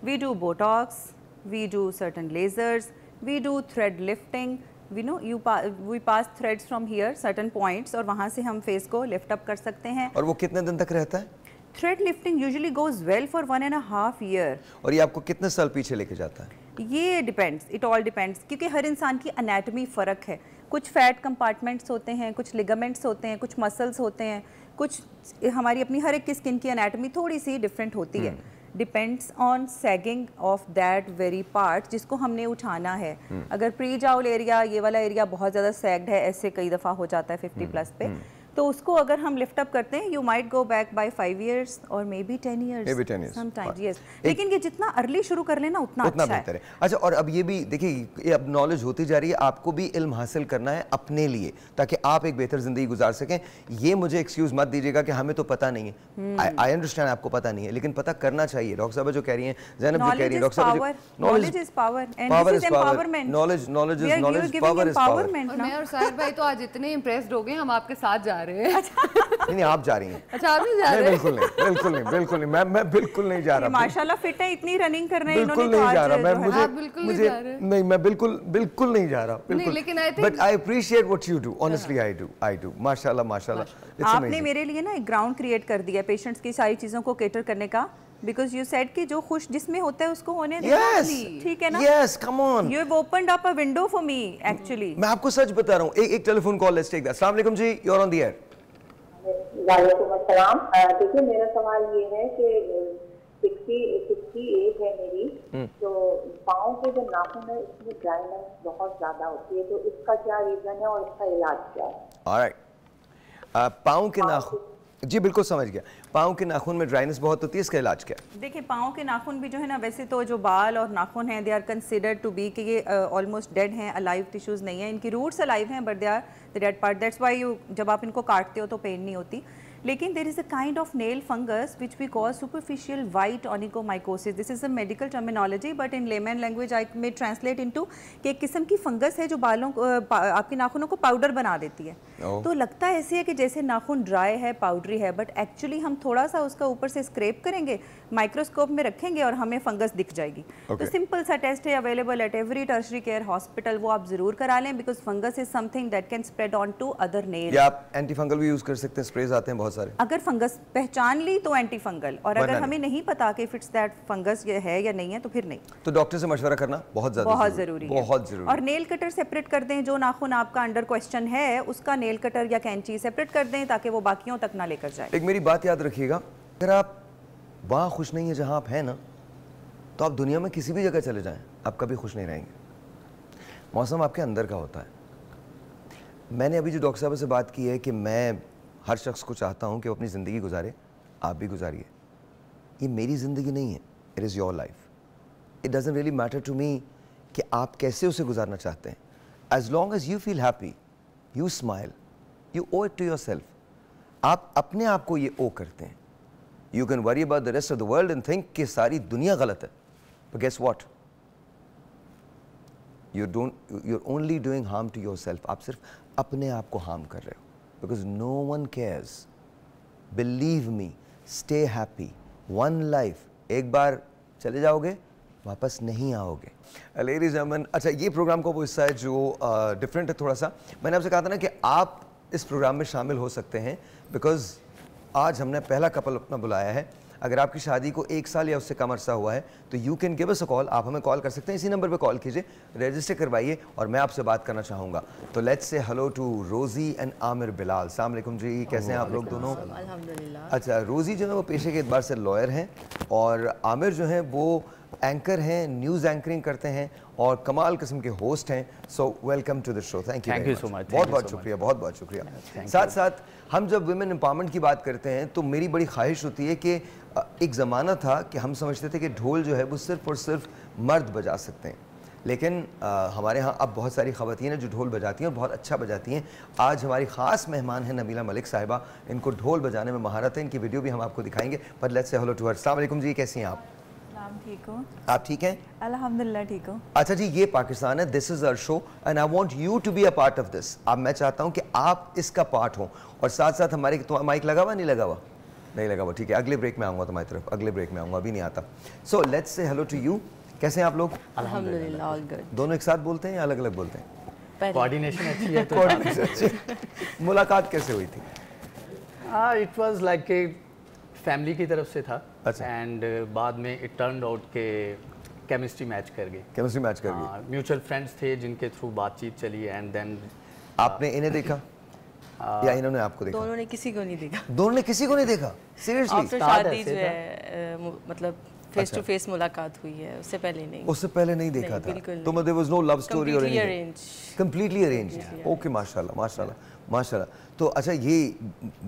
we do Botox, we do certain lasers, we do thread lifting, we pass threads from here certain points, और वहाँ से हम फेस को लिफ्ट अप कर सकते हैं। और वो कितने दिन तक रहता है? Thread lifting usually goes well for 1.5 year. और ये आपको कितने साल पीछे लेके जाता है? ये डिपेंड्स, इट ऑल डिपेंड्स, क्योंकि हर इंसान की एनाटॉमी फ़र्क है। कुछ फैट कंपार्टमेंट्स होते हैं, कुछ लिगामेंट्स होते हैं, कुछ मसल्स होते हैं, कुछ हमारी अपनी हर एक की स्किन की एनाटॉमी थोड़ी सी डिफरेंट होती है। Depends on sagging of that very part जिसको हमने उठाना है। अगर प्री जाउल एरिया, ये वाला एरिया बहुत ज़्यादा सैग्ड है, ऐसे कई दफ़ा हो जाता है 50 प्लस पे, तो उसको अगर हम लिफ्ट अप करते हैं, you might go back by 5 years और maybe 10 years sometimes, yes. लेकिन ये जितना अर्ली शुरू कर लेना उतना अच्छा बेहतर है। अच्छा, और अब ये भी देखिए, ये अब नॉलेज होती जा रही है, आपको भी इल्म हासिल करना है अपने लिए ताकि आप एक बेहतर जिंदगी गुजार सकें। ये मुझे एक्सक्यूज मत दीजिएगा कि हमें तो पता नहीं है। आई अंडरस्टैंड आपको पता नहीं है, लेकिन पता करना चाहिए। डॉक्टर साहब जो कह रही हैं, ज़ैनब जो कह रही है, डॉक्टर साहब, knowledge is power and this is empowerment. Knowledge is knowledge, power is power. मैं और साहिर भाई तो आज इतने इंप्रेस्ड हो गए, हम आपके साथ जा रहे हैं। नहीं, आप जा रही हैं। अच्छा, आप नहीं जा रहे? बिल्कुल नहीं, मैं बिल्कुल नहीं जा रहा। माशाल्लाह फिट है, इतनी रनिंग कर रहे हैं इन्होंने। बिल्कुल नहीं जा रहा मैं, मैं बिल्कुल नहीं जा रहा, बिल्कुल। लेकिन but I appreciate what you do, honestly I do. माशाल्लाह। आपने मेरे लिए ना एक ग्राउंड क्रिएट कर दिया पेशेंट्स की सारी चीजों को केटर करने का, बिकॉज यू सेड कि जो खुश जिसमें होता है उसको होने देना, ठीक है ना? Yes, come on, you have opened up a window for me actually. मैं आपको सच बता रहा हूँ। एक telephone call, let's take that. अस्सलाम वालेकुम जी, you are on the air. वालेकुम अस्सलाम। देखिए, मेरा सवाल ये है कि 60 एज है मेरी, तो पाँव के जो नाखून है उसमें ड्राइनेस बहुत ज्यादा होती है, तो इसका क्या रीजन है और इसका इलाज क्या है? ऑलराइट, पाँव के नाखून, जी बिल्कुल समझ गया। पाँव के नाखून में ड्राइनेस बहुत होती है, इसका इलाज क्या है? देखिए, पाँव के नाखून भी जो है ना, वैसे तो जो बाल और नाखून हैं, they are considered to be कि ये ऑलमोस्ट डेड हैं, अलाइव टिश्यूज़ नहीं है। इनकी रूट्स अलाइव हैं but they are the dead part. That's why जब आप इनको काटते हो तो पेन नहीं होती। लेकिन there is a kind of nail fungus which we call superficial white onychomycosis. This is a medical terminology but in layman language I may translate into कि एक किस्म की फंगस है जो बालों आपके नाखूनों को पाउडर बना देती है. तो लगता है ऐसे है कि जैसे नाखून ड्राई है, पाउडरी है, बट एक्चुअली हम थोड़ा सा उसका ऊपर से स्क्रैप करेंगे, माइक्रोस्कोप में रखेंगे और हमें फंगस दिख जाएगी. तो सिंपल सा टेस्ट है available at every tertiary care hospital, वो आप जरूर करा लें because fungus is something that can spread on to other nail. या आप एंटी फंगल भी यूज कर सकते हैं, स्प्रेज आते हैं बहुत सारे. अगर फंगस पहचान ली तो एंटी फंगल, और अगर हमें नहीं पता कि इट्स दैट फंगस है या नहीं है तो फिर नहीं. तो डॉक्टर से मशवरा करना बहुत जरूरी है. बहुत जरूरी. और नेल कटर सेपरेट कर दें, जो नाखून आपका अंडर क्वेश्चन है उसका नेल कटर या कैंची सेपरेट कर दें ताकि वो बाकियों तक ना लेकर जाए. एक मेरी बात याद रखिएगा, अगर आप वहाँ खुश नहीं है जहाँ आप हैं ना, तो आप दुनिया में किसी भी जगह चले जाएं, आप कभी खुश नहीं रहेंगे. मौसम आपके अंदर का होता है. मैंने अभी जो डॉक्टर साहब से बात की है कि मैं हर शख्स को चाहता हूँ कि वो अपनी ज़िंदगी गुजारे, आप भी गुजारिए. ये मेरी ज़िंदगी नहीं है, it is your life. It doesn't really matter to me कि आप कैसे उसे गुजारना चाहते हैं. As long as you feel happy, you smile, you owe it to yourself. आप अपने आप को ये ओ करते हैं. You can worry about the rest of the world and think कि सारी दुनिया गलत है, but guess what, you're only doing harm to yourself. आप सिर्फ अपने आप को हार्म कर रहे हो, because no one cares. Believe me, stay happy. One life. एक बार चले जाओगे, वापस नहीं आओगे. Ladies and gentlemen, अच्छा ये प्रोग्राम का वो हिस्सा है जो डिफरेंट है थोड़ा सा. मैंने आपसे कहा था ना कि आप इस प्रोग्राम में शामिल हो सकते हैं, बिकॉज आज हमने पहला कपल अपना बुलाया है. अगर आपकी शादी को 1 साल या उससे कम अरसा हुआ है तो you can give us a call. आप हमें कॉल कर सकते हैं, इसी नंबर पे कॉल कीजिए, रजिस्टर करवाइए और मैं आपसे बात करना चाहूँगा. तो लेट्स से हेलो टू रोज़ी एंड आमिर बिलाल. अस्सलाम वालेकुम जी, कैसे हैं आप लोग दोनों? अल्हम्दुलिल्लाह. अच्छा, रोज़ी जो है वो पेशे के एतबार से लॉयर हैं और आमिर जो हैं वो एंकर हैं, न्यूज़ एंकरिंग करते हैं और कमाल किस्म के होस्ट हैं. So welcome to the show. Thank you so much. बहुत बहुत शुक्रिया, बहुत बहुत शुक्रिया. साथ साथ हम जब वुमेन एम्पावरमेंट की बात करते हैं तो मेरी बड़ी ख्वाहिश होती है कि एक ज़माना था कि हम समझते थे कि ढोल जो है वो सिर्फ़ और सिर्फ मर्द बजा सकते हैं, लेकिन हमारे यहाँ अब बहुत सारी ख़वातीन हैं जो ढोल बजाती हैं और बहुत अच्छा बजाती हैं. आज हमारी ख़ास मेहमान हैं नबीला मलिक साहिबा. इनको ढोल बजाने में महारत है, इनकी वीडियो भी हम आपको दिखाएंगे. पर let's say hello to her. अस्सलाम वालेकुम जी, कैसी हैं आप? ठीक हो? आप ठीक हैं? अल्हम्दुलिल्लाह ठीक हो. अच्छा जी, ये पाकिस्तान है, this is our show and I want you to be a part of this. अब मैं चाहता हूँ कि आप इसका पार्ट हो और साथ साथ हमारे. तो माइक लगा हुआ नहीं लगा हुआ? नहीं लगा हुआ, ठीक है. अगले ब्रेक में आऊँगा तुम्हारी तरफ, अगले ब्रेक में आऊँगा, अभी नहीं आता. So let's say hello to you. कैसे हैं आप लोग? अल्हम्दुलिल्लाह, ऑल गुड. दोनों एक साथ बोलते हैं या अलग अलग बोलते हैं? कोऑर्डिनेशन अच्छी है तो कोऑर्डिनेशन अच्छी. मुलाकात कैसे हुई थी? It was like a family की तरफ से था. अच्छा. एंड बाद में इट टर्न्ड आउट के केमिस्ट्री मैच कर गई. केमिस्ट्री मैच कर गई. म्यूचुअल फ्रेंड्स थे जिनके थ्रू बातचीत चली एंड देन आपने इन्हें देखा या इन्होंने आपको देखा? दोनों ने किसी को नहीं देखा. दोनों ने किसी को नहीं देखा? सीरियसली? आफ्टर शादी जो है मतलब फेस टू फेस मुलाकात हुई है, उससे पहले नहीं. उससे पहले नहीं देखा था? तो there was no love story और एनीथिंग? Completely arranged. ओके, माशाल्लाह माशाल्लाह माशाल्लाह. तो अच्छा, ये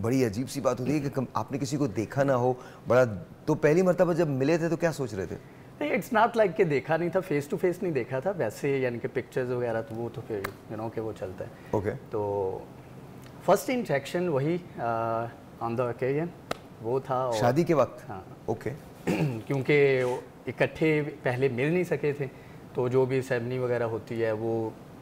बड़ी अजीब सी बात होती है कि आपने किसी को देखा ना हो बड़ा. तो पहली मर्तबा जब मिले थे तो क्या सोच रहे थे? नहीं, इट्स नॉट लाइक कि देखा नहीं था, फेस टू फेस नहीं देखा था, वैसे यानी कि पिक्चर्स वगैरह तो वो तो फिर यू नो कि वो चलता है. ओके. तो फर्स्ट इंटरेक्शन वही ऑन द ओकेजन वो था. और शादी के वक्त? हाँ. ओके. क्योंकि इकट्ठे पहले मिल नहीं सके थे तो जो भी सेरेमनी वगैरह होती है वो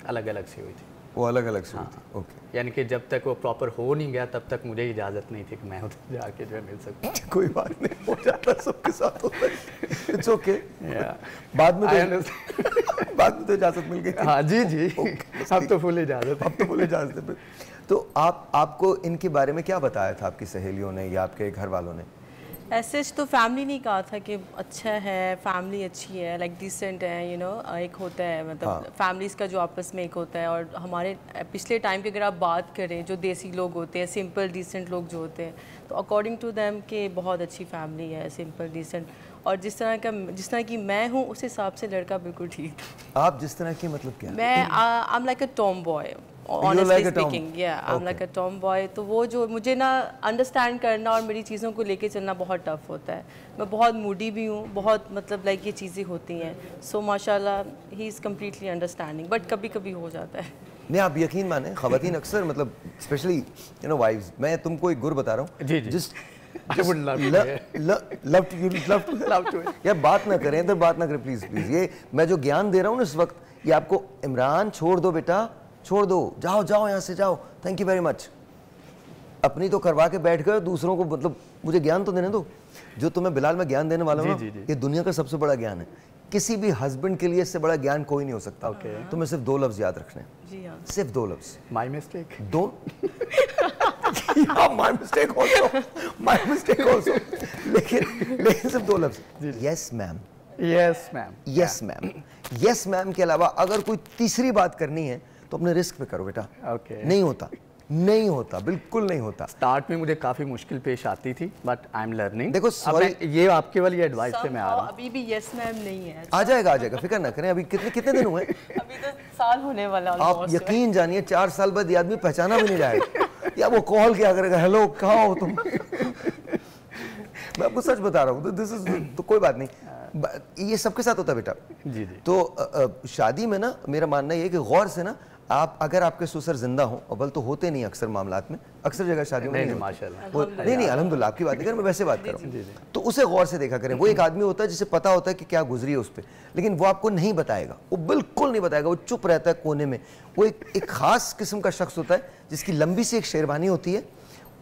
अलग अलग से हुई थी. वो अलग अलग से हुई हाँ. थी. ओके. यानी कि जब तक वो प्रॉपर हो नहीं गया तब तक मुझे इजाज़त नहीं थी कि मैं उधर जाके जो है मिल सकूं. कोई बात नहीं, हो जाता सबके साथ होता है. It's okay. बाद में तो इजाज़त मिल गई. हाँ जी जी. अब तो फुल इजाज़त. अब तो फुल इजाज़त है. तो आपको इनके बारे में क्या बताया था आपकी सहेलियों ने या आपके घर वालों ने? ऐसे तो फैमिली नहीं कहा था कि अच्छा है, फैमिली अच्छी है, लाइक डिसेंट है, यू नो. एक होता है मतलब फैमिलीज़ का जो आपस में एक होता है. और हमारे पिछले टाइम की अगर आप बात करें जो देसी लोग होते हैं, सिंपल डिसेंट लोग जो होते हैं, तो अकॉर्डिंग टू देम कि बहुत अच्छी फैमिली है, सिंपल डिसेंट. और जिस तरह की मैं हूँ उस हिसाब से लड़का बिल्कुल ठीक. आप जिस तरह की मतलब क्या? मैं I am like a Tom boy. Honestly speaking, yeah, I'm like a tomboy. तो वो जो मुझे ना अंडरस्टैंड करना और मेरी चीज़ों को लेके चलना बहुत टफ होता है. मैं बहुत मूडी भी हूँ, बहुत मतलब लाइक ये चीज़ें होती हैं. सो माशाल्लाह he is completely understanding, but कभी कभी हो जाता है. नहीं आप यकीन माने खवातीन अक्सर मतलब स्पेशली यू नो वाइफ्स, मैं तुमको एक गुर बता रहा हूँ जी जी जिस I would love to यार बात ना करें इधर, बात ना करें प्लीज प्लीज। ये मैं जो ज्ञान दे रहा हूँ ना इस वक्त, ये आपको इमरान छोड़ दो बेटा, छोड़ दो, जाओ जाओ यहाँ से जाओ, थैंक यू वेरी मच। अपनी तो करवा के बैठ गए, दूसरों को मतलब मुझे ज्ञान तो देने दो। जो तुम्हें बिलाल मैं ज्ञान देने वाला हूँ ये दुनिया का सबसे बड़ा ज्ञान है। किसी भी हस्बैंड के लिए इससे बड़ा ज्ञान कोई नहीं हो सकता। तुम्हें सिर्फ 2 लफ्ज याद रखने हैं, सिर्फ 2 लफ्ज। My mistake. My mistake also, लेकिन सिर्फ 2 लफ्ज, yes ma'am, yes ma'am, yes ma'am, yes ma'am के अलावा अगर कोई तीसरी बात करनी है तो अपने रिस्क पे करो बेटा। नहीं होता, नहीं होता, बिल्कुल नहीं होता। स्टार्ट में मुझे काफी मुश्किल पेश आती थी बट आई एम लर्निंग। देखो सॉरी, ये आपके वाली एडवाइस पे मैं आ रहा हूँ। अभी भी यस मैम नहीं है। आ जाएगा, आ जाएगा, फिक्र ना करें। अभी कितने दिन हुए? अभी तो साल होने वाला। आप यकीन जानिए 4 साल बाद ये आदमी पहचाना भी नहीं जाएगा। या वो कॉल क्या करेगा, हेलो कहाँ हो तुम? मैं आपको सच बता रहा हूँ, दिस इज तो कोई बात नहीं, ये सबके साथ होता है बेटा। जी जी। तो शादी में ना मेरा मानना ये है कि गौर से ना, आप अगर आपके ससुर जिंदा हो, अव्वल तो होते नहीं अक्सर मामलात में, अक्सर जगह शादियों में नहीं माशाल्लाह। नहीं अल्हम्दुलिल्लाह, आपकी बात नहीं कर, मैं वैसे बात कर रहा हूँ। तो उसे गौर से देखा करें। वो एक आदमी होता है जिसे पता होता है कि क्या गुजरी है उस पर, लेकिन वो आपको नहीं बताएगा, वो बिल्कुल नहीं बताएगा, वो चुप रहता है कोने में। वो एक खास किस्म का शख्स होता है जिसकी लंबी सी एक शेरवानी होती है,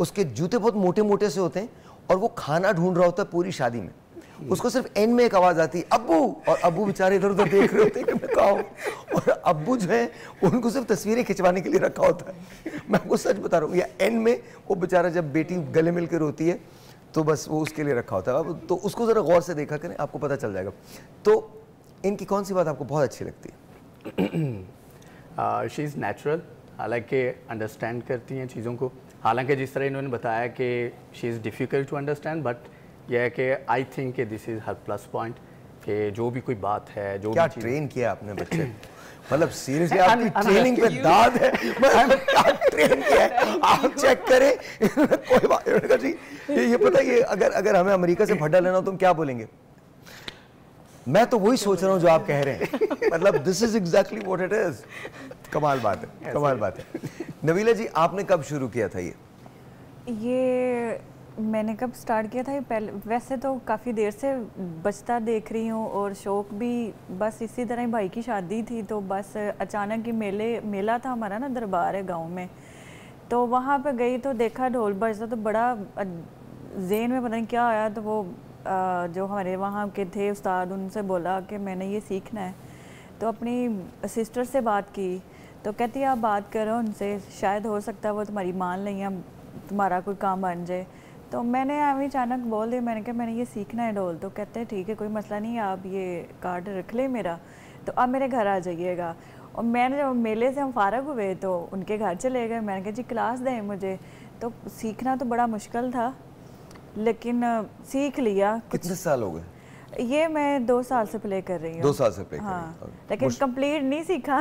उसके जूते बहुत मोटे मोटे से होते हैं, और वो खाना ढूंढ रहा होता है पूरी शादी में। उसको सिर्फ एंड में एक आवाज आती है, अब्बू, और अब्बू बेचारे इधर उधर देख रहे होते हैं कि मैं कहाँ हूँ, और अब्बू जो है उनको सिर्फ तस्वीरें खिंचवाने के लिए रखा होता है। मैं आपको सच बता रहा हूँ, या एंड में वो बेचारा जब बेटी गले मिल के रोती है तो बस वो उसके लिए रखा होता है। तो उसको जरा गौर से देखा करें, आपको पता चल जाएगा। तो इनकी कौन सी बात आपको बहुत अच्छी लगती है? शी इज़ नेचुरल, हालांकि अंडरस्टैंड करती हैं चीज़ों को। हालांकि जिस तरह इन्होंने बताया कि she is difficult to understand, but यह है कि आई थिंक कि this is her plus point, कि जो भी कोई बात है, जो क्या भी ट्रेन किया आपने बच्चे, मतलब सीरियसली आपकी ट्रेनिंग पे दाद है। क्या ट्रेन किया है आप चेक करें। कोई बात जी, ये पता है, अगर हमें अमेरिका से भड्डा लेना हो तो हम क्या बोलेंगे? मैं तो वही सोच रहा हूँ जो आप कह रहे हैं, मतलब this is exactly what it is. कमाल बात है, कमाल बात है। नबीला जी, आपने कब शुरू किया था ये मैंने कब स्टार्ट किया था? ये पहले वैसे तो काफ़ी देर से बचता देख रही हूँ, और शौक़ भी बस इसी तरह ही। भाई की शादी थी तो बस अचानक ही मेला था हमारा ना, दरबार है गांव में, तो वहाँ पे गई तो देखा ढोल बजता, तो बड़ा ज़हन में पता नहीं क्या आया। तो वो जो हमारे वहाँ के थे उस्ताद, उनसे बोला कि मैंने ये सीखना है। तो अपनी सिस्टर से बात की तो कहती है आप बात करो उनसे, शायद हो सकता है वो तुम्हारी मान लें या तुम्हारा कोई काम बन जाए। तो मैंने अभी अचानक बोल दिया, मैंने कहा मैंने ये सीखना है ढोल। तो कहते हैं ठीक है, कोई मसला नहीं है, आप ये कार्ड रख ले मेरा, तो आप मेरे घर आ जाइएगा। और मैंने जब मेले से हम फारग हुए तो उनके घर चले गए। मैंने कहा जी क्लास दें मुझे। तो सीखना तो बड़ा मुश्किल था, लेकिन सीख लिया। कितने साल हो गए? ये मैं 2 साल से प्ले कर रही हूँ। 2 साल से प्ले हाँ, कर रही हैं। लेकिन कंप्लीट नहीं सीखा।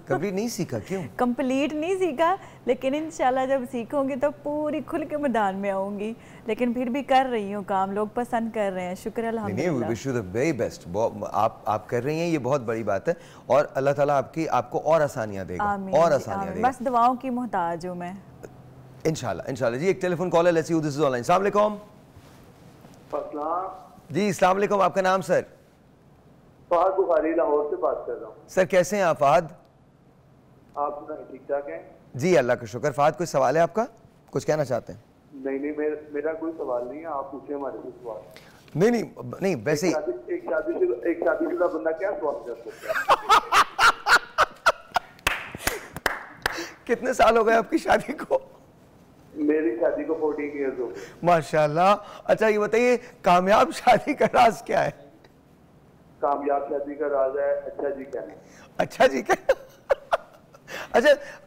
कंप्लीट नहीं सीखा? क्यों कंप्लीट नहीं सीखा, लेकिन इंशाल्लाह जब सीखूंगी तो पूरी खुल के मैदान में आऊंगी। लेकिन फिर भी कर रही हूँ काम, लोग पसंद कर रहे हैं, शुक्र अल्हम्दुलिल्लाह। Wish you the very best. आप कर रही हैं, ये बहुत बड़ी बात है, और अल्लाह ताला आपको और आसानियाँ देगा, और आसानियाँ देगा। बस दुआओं की मोहताज हूँ मैं, इंशाल्लाह इंशाल्लाह। जी एक टेलीफोन कॉल है, let's C who this is online. अस्सलाम वालेकुम जी। अस्सलाम वालेकुम, आपका नाम सर? फहद बुखारी, लाहौर से बात कर रहा हूँ। सर कैसे हैं आप फहद? आप ठीक ठाक हैं? जी अल्लाह का शुक्र। फहद कोई सवाल है आपका, कुछ कहना चाहते हैं? नहीं, मेरा कोई सवाल नहीं है, आप पूछे हमारे से सवाल। नहीं वैसे ही एक शादीशुदा बंदा क्या सवाल कर सकता है? कितने साल हो गए आपकी शादी को? मेरी शादी को 14 ईयर्स हो गए। माशाल्लाह। अच्छा ये बताइए, कामयाब शादी का राज क्या है? कामयाब शादी का राज है अच्छा जी कहना। अच्छा जी कहना।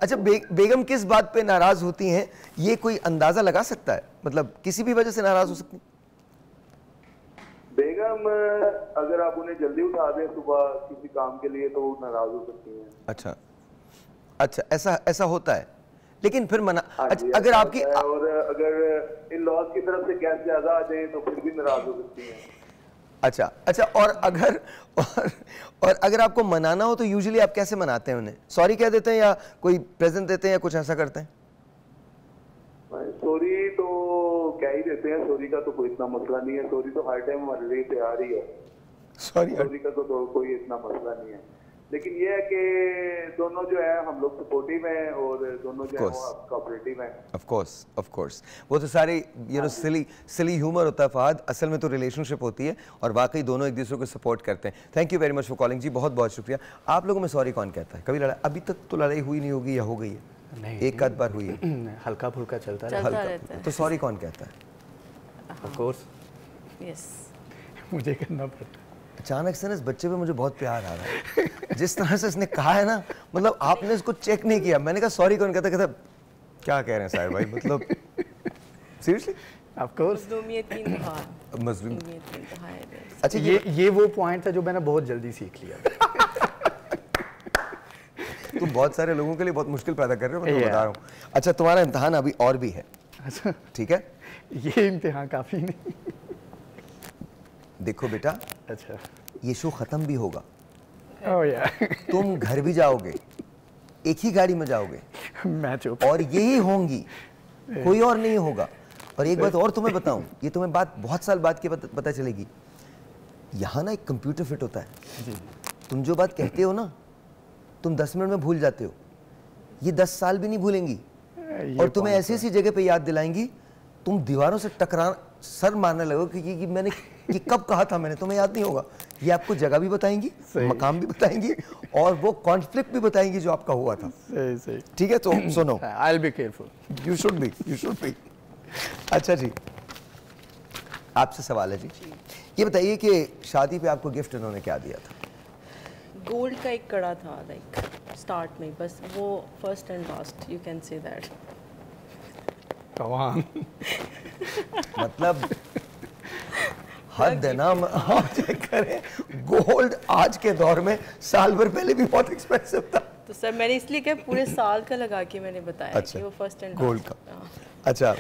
अच्छा बेगम किस बात पे नाराज होती हैं, ये कोई अंदाजा लगा सकता है? मतलब किसी भी वजह से नाराज हो सकती? बेगम अगर आप उन्हें जल्दी उठा दें सुबह किसी काम के लिए तो वो नाराज हो सकती हैं। अच्छा ऐसा होता है, लेकिन फिर मना। अच्छा अगर आपकी और अगर इन लॉज की तरफ से गैस ज्यादा आ जाए तो फिर भी नाराज हो सकती हैं। अच्छा अच्छा, और अगर आपको मनाना हो तो यूजुअली आप कैसे मनाते हैं उन्हें? सॉरी कह देते हैं या कोई प्रेजेंट देते हैं या कुछ ऐसा करते हैं? सॉरी तो क्या ही देते हैं, सॉरी का तो कोई इतना मसला नहीं है, सॉरी तो हर टाइम हमारे लिए तैयार ही है, सॉरी का तो कोई इतना मसला नहीं है। लेकिन ये है कि दोनों जो है हम लोग सपोर्टिव हैं और दोनों जो है वो कोऑपरेटिव हैं। ऑफ कोर्स वो तो सारे सिली ह्यूमर होता है फहद, असल में तो रिलेशनशिप होती है और वाकई दोनों एक दूसरे को सपोर्ट करते हैं। Thank you very much for calling जी, बहुत बहुत शुक्रिया। आप लोगों में सॉरी कौन कहता है? कभी लड़ाई अभी तक तो लड़ाई हुई नहीं होगी या हो गई है? नहीं, एक आध बार हुई है, हल्का फुल्का चलता रहता है। तो सॉरी कौन कहता है? ऑफ कोर्स यस, मुझे करना पड़ता है। अचानक से ना इस बच्चे पे मुझे बहुत प्यार आ रहा है, जिस तरह से इसने कहा है ना, मतलब आपने इसको चेक नहीं किया। मैंने कहा सॉरी कौन कहता? कहता क्या कह रहे हैं साहिर भाई, मतलब सीरियसली? ऑफ कोर्स मजलूम। अच्छा, ये वो पॉइंट था जो मैंने बहुत जल्दी सीख लिया। तुम बहुत सारे लोगों के लिए बहुत मुश्किल पैदा कर रहे हो, मैं बता रहा हूँ। अच्छा, तुम्हारा इम्तिहान अभी और भी है। अच्छा ठीक है, ये इम्तिहान काफी नहीं। देखो बेटा, अच्छा ये शो खत्म भी होगा, तुम घर भी जाओगे, एक ही गाड़ी में जाओगे, मैं चुप, और यही होंगी, कोई और नहीं होगा। और एक बात और तुम्हें बताऊं, ये तुम्हें बात बहुत साल बाद की पता चलेगी। यहाँ ना एक कंप्यूटर फिट होता है, तुम जो बात कहते हो ना, तुम 10 मिनट में भूल जाते हो, ये 10 साल भी नहीं भूलेंगी, और तुम्हें ऐसी ऐसी जगह पे याद दिलाएंगी, तुम दीवारों से सर मारने लगोगे कि मैंने ये कब कहा था, मैंने तुम्हें याद नहीं होगा। ये आपको जगह भी बताएंगी, मकाम भी बताएंगी, और वो कॉन्फ्लिक्ट भी बताएंगी जो आपका हुआ था। सही। ठीक है, तो सुनो, I will be careful, you should be. अच्छा जी, आपसे सवाल है जी, ये बताइए कि शादी पे आपको गिफ्ट उन्होंने क्या दिया था? गोल्ड का एक कड़ा था, लाइक स्टार्ट में, बस वो first and last, you can say that. मतलब हद है ना, आप चेक करें, गोल्ड आज के दौर में साल भर पहले भी बहुत एक्सपेंसिव था। तो सर मैंने इसलिए क्या पूरे साल का लगा के मैंने बताया। अच्छा, कि वो फर्स्ट एंड गोल्ड का। अच्छा,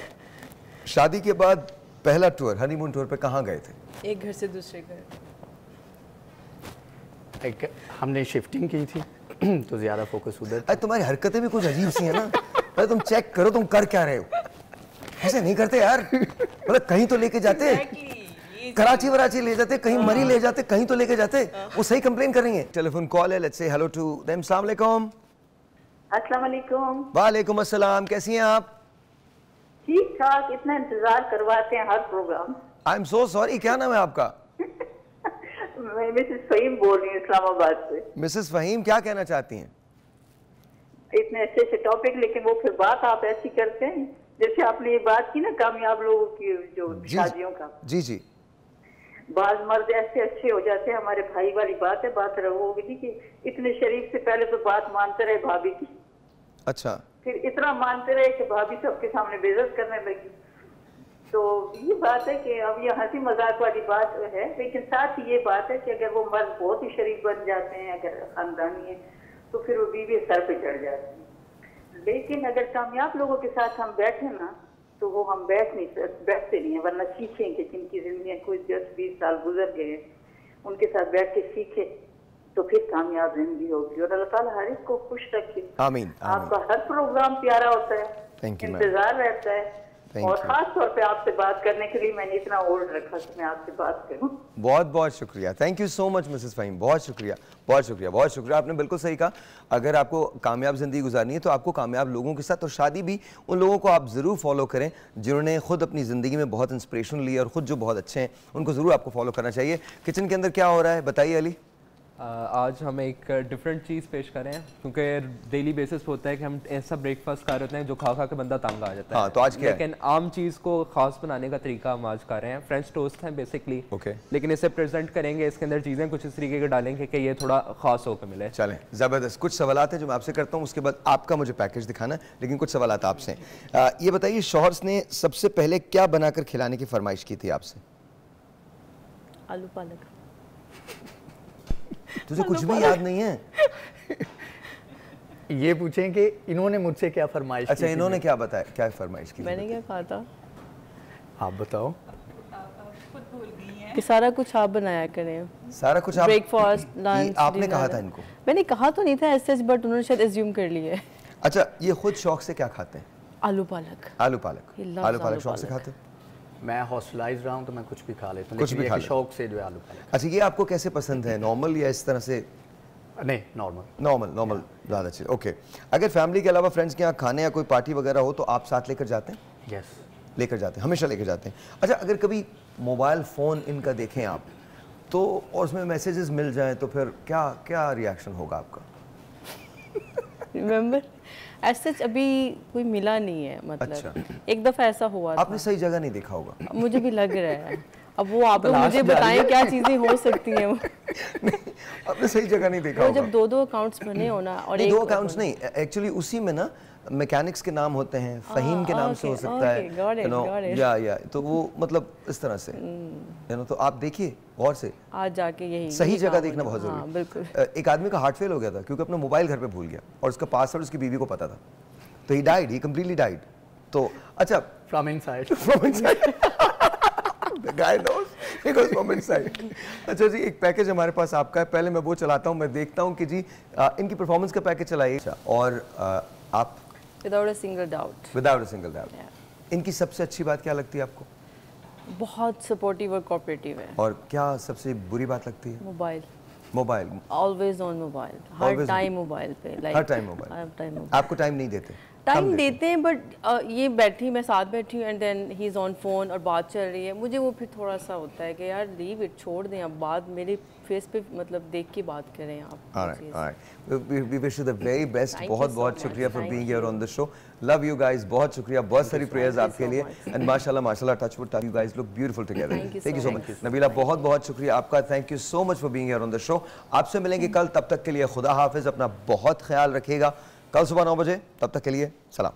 शादी के बाद पहला टूर, हनीमून टूर पे कहाँ गए थे? एक घर से दूसरे घर। एक हमने शिफ्टिंग की थी तो ज्यादा फोकस उधर। अरे तुम्हारी हरकतें भी कुछ अजीब सी हैं ना, अरे तुम चेक करो तुम कर क्या रहे हो, ऐसे नहीं करते यार, मतलब कहीं तो लेके जाते, कराची वराची ले जाते, कहीं मरी ले जाते, कहीं तो लेके जाते, वो सही कंप्लेन करेंगे। टेलीफोन कॉल है, let's say hello to them. अस्सलाम वालेकुम। अस्सलाम वालेकुम। वालेकुम अस्सलाम, कैसी हैं आप? ठीक ठाक, इतना इंतजार करवाते हैं हर program. I am so sorry, क्या नाम है आपका? मैं मिसेस फहीम बोल रही हूँ इस्लामाबाद से। मिसेस फहीम, क्या कहना चाहती हैं? इतने अच्छे अच्छे टॉपिक, लेकिन वो फिर बात आप ऐसी करते हैं जैसे आपने ये बात की ना कामयाब लोगों की जो शादियों का। जी। बाज मर्द ऐसे अच्छे हो जाते हैं, हमारे भाई वाली बात है, बात रहोगी कि इतने शरीफ से पहले तो बात मानते रहे भाभी की। अच्छा। फिर इतना मानते रहे कि भाभी सबके सामने बेइज्जत करने लगी। तो ये बात है कि अब ये हंसी मजाक वाली बात है, लेकिन साथ ही ये बात है कि अगर वो मर्द बहुत ही शरीफ बन जाते हैं, अगर खानदानी है, तो फिर वो बीवी सर पे चढ़ जाती है। लेकिन अगर कामयाब लोगों के साथ हम बैठे ना, तो वो हम बैठते नहीं है, वरना सीखेंगे, जिनकी जिंदगी कोई 10-20 साल गुजर गए, उनके साथ बैठ के सीखे तो फिर कामयाब जिंदगी होगी। और अल्लाह ताला हर एक को खुश रखे। आमीन। आपका हर प्रोग्राम प्यारा होता है, इंतजार रहता है, और खास तौर पे आपसे बात करने के लिए मैंने इतना होल्ड रखा कि मैं आपसे बात करूं। बहुत बहुत शुक्रिया, thank you so much Mrs Fahim, बहुत शुक्रिया, बहुत शुक्रिया, बहुत शुक्रिया। आपने बिल्कुल सही कहा, अगर आपको कामयाब ज़िंदगी गुजारनी है तो आपको कामयाब लोगों के साथ, और शादी भी उन लोगों को आप ज़रूर फॉलो करें जिन्होंने खुद अपनी ज़िंदगी में बहुत इंस्पिरेशन ली और ख़ुद जो बहुत अच्छे हैं, उनको ज़रूर आपको फॉलो करना चाहिए। किचन के अंदर क्या हो रहा है बताइए अली? आज हम एक डिफरेंट चीज़ पेश कर रहे हैं, क्योंकि डेली बेसिस पे होता है कि हम ऐसा ब्रेकफास्ट कर रहे हैं जो खा खा के बंदा तंग आ जाता है। हाँ, तो आज क्या लेकिन आम चीज़ को खास बनाने का तरीका हम आज कर रहे हैं। फ्रेंच टोस्ट है बेसिकली, लेकिन इसे प्रेजेंट करेंगे, इसके अंदर चीज़ें कुछ इस तरीके के डालेंगे कि ये थोड़ा खास होकर मिले। चलें, ज़बरदस्त। कुछ सवालात हैं जो मैं आपसे करता हूँ, उसके बाद आपका मुझे पैकेज दिखाना है, लेकिन कुछ सवालात आपसे। ये बताइए, शौहर ने सबसे पहले क्या बनाकर खिलाने की फरमाइश की थी आपसे? आलू पालक। तुझे कुछ भी याद नहीं है? ये पूछें कि इन्होंने मुझसे क्या फरमाइश की? अच्छा, इन्होंने क्या बताया, क्या फरमाइश की? मैंने क्या कहा था? आप बताओ। कि सारा कुछ आप बनाया करें, सारा कुछ आप, ब्रेकफास्ट, लंच। आपने कहा था इनको? मैंने कहा तो नहीं था ऐसे, बट उन्होंने शायद एज्यूम कर लिया। अच्छा, ये खुद शौक से क्या खाते हैं? आलू पालक। आलू पालक, आलू पालक शौक से खाते हैं? मैं हॉस्टलाइज रहा हूँ तो मैं कुछ भी खा लेता हूँ, कुछ भी खा शौक से जो है आलू पालक। अच्छा, ये आपको कैसे पसंद है, नॉर्मल या इस तरह से? नहीं, नॉर्मल ज़्यादा अच्छी। ओके, अगर फैमिली के अलावा फ्रेंड्स के यहाँ खाने या कोई पार्टी वगैरह हो तो आप साथ लेकर जाते हैं? यस, लेकर जाते हैं, हमेशा लेकर जाते हैं। अच्छा, अगर कभी मोबाइल फ़ोन इनका देखें आप तो और उसमें मैसेजेस मिल जाएं तो फिर क्या क्या रिएक्शन होगा आपका? रिमेंबर ऐसे अभी कोई मिला नहीं है, मतलब अच्छा। एक दफ़ा ऐसा हुआ था। आपने सही जगह नहीं देखा होगा। मुझे भी लग रहा है, अब वो आप लोग मुझे बताएं क्या चीज़ें हो सकती हैं। वो आपने सही जगह नहीं देखा होगा। जब दो अकाउंट्स बने हो ना, और दो अकाउंट्स नहीं, एक्चुअली उसी में ना मैकेनिक्स के नाम होते हैं, फहीम के नाम से हो सकता है, यू नो, या तो वो मतलब इस तरह से, यू नो। तो आप देखिए गौर से, आज जाके यही सही जगह देखना बहुत जरूरी है। बिल्कुल। एक आदमी का हार्ट फेल हो गया था क्योंकि अपना मोबाइल घर पे भूल गया और उसका पासवर्ड उसकी बीवी को पता था, तो he died, he completely died. तो अच्छा, from inside, the guy knows he goes from inside। अच्छा जी, एक पैकेज हमारे पास आपका है, पहले मैं वो चलाता हूँ, मैं देखता हूँ कि जी इनकी परफॉर्मेंस का पैकेज चलाइए। और आप Without a single doubt। Without a single doubt। इनकी सबसे अच्छी बात क्या लगती है आपको? बहुत सपोर्टिव और कोऑपरेटिव है। और क्या सबसे बुरी बात लगती है? Mobile always on mobile, her time mobile पे, हर टाइम मोबाइल। आपको टाइम नहीं देते? टाइम देते हैं, बट ये बैठी, मैं साथ बैठी हूँ and then he is on phone और बात चल रही है, मुझे वो फिर थोड़ा सा होता है कि यार लीव इट, छोड़ दें, अब बात मेरे फेस पे मतलब देख के बात करें आप। Alright, we wish you the very best. बहुत बहुत शुक्रिया for being here on the show. Love you guys, बहुत शुक्रिया, बहुत सारी प्रेयर्स आपके लिए, एंड माशाल्लाह touch wood, you guys look beautiful together. Thank you so much Nabila, बहुत बहुत शुक्रिया आपका, thank you so much for being here on the show. आपसे मिलेंगे कल, तब तक के लिए खुदा हाफिज, अपना बहुत ख्याल रखिएगा। कल सुबह 9 बजे, तब तक के लिए सलाम।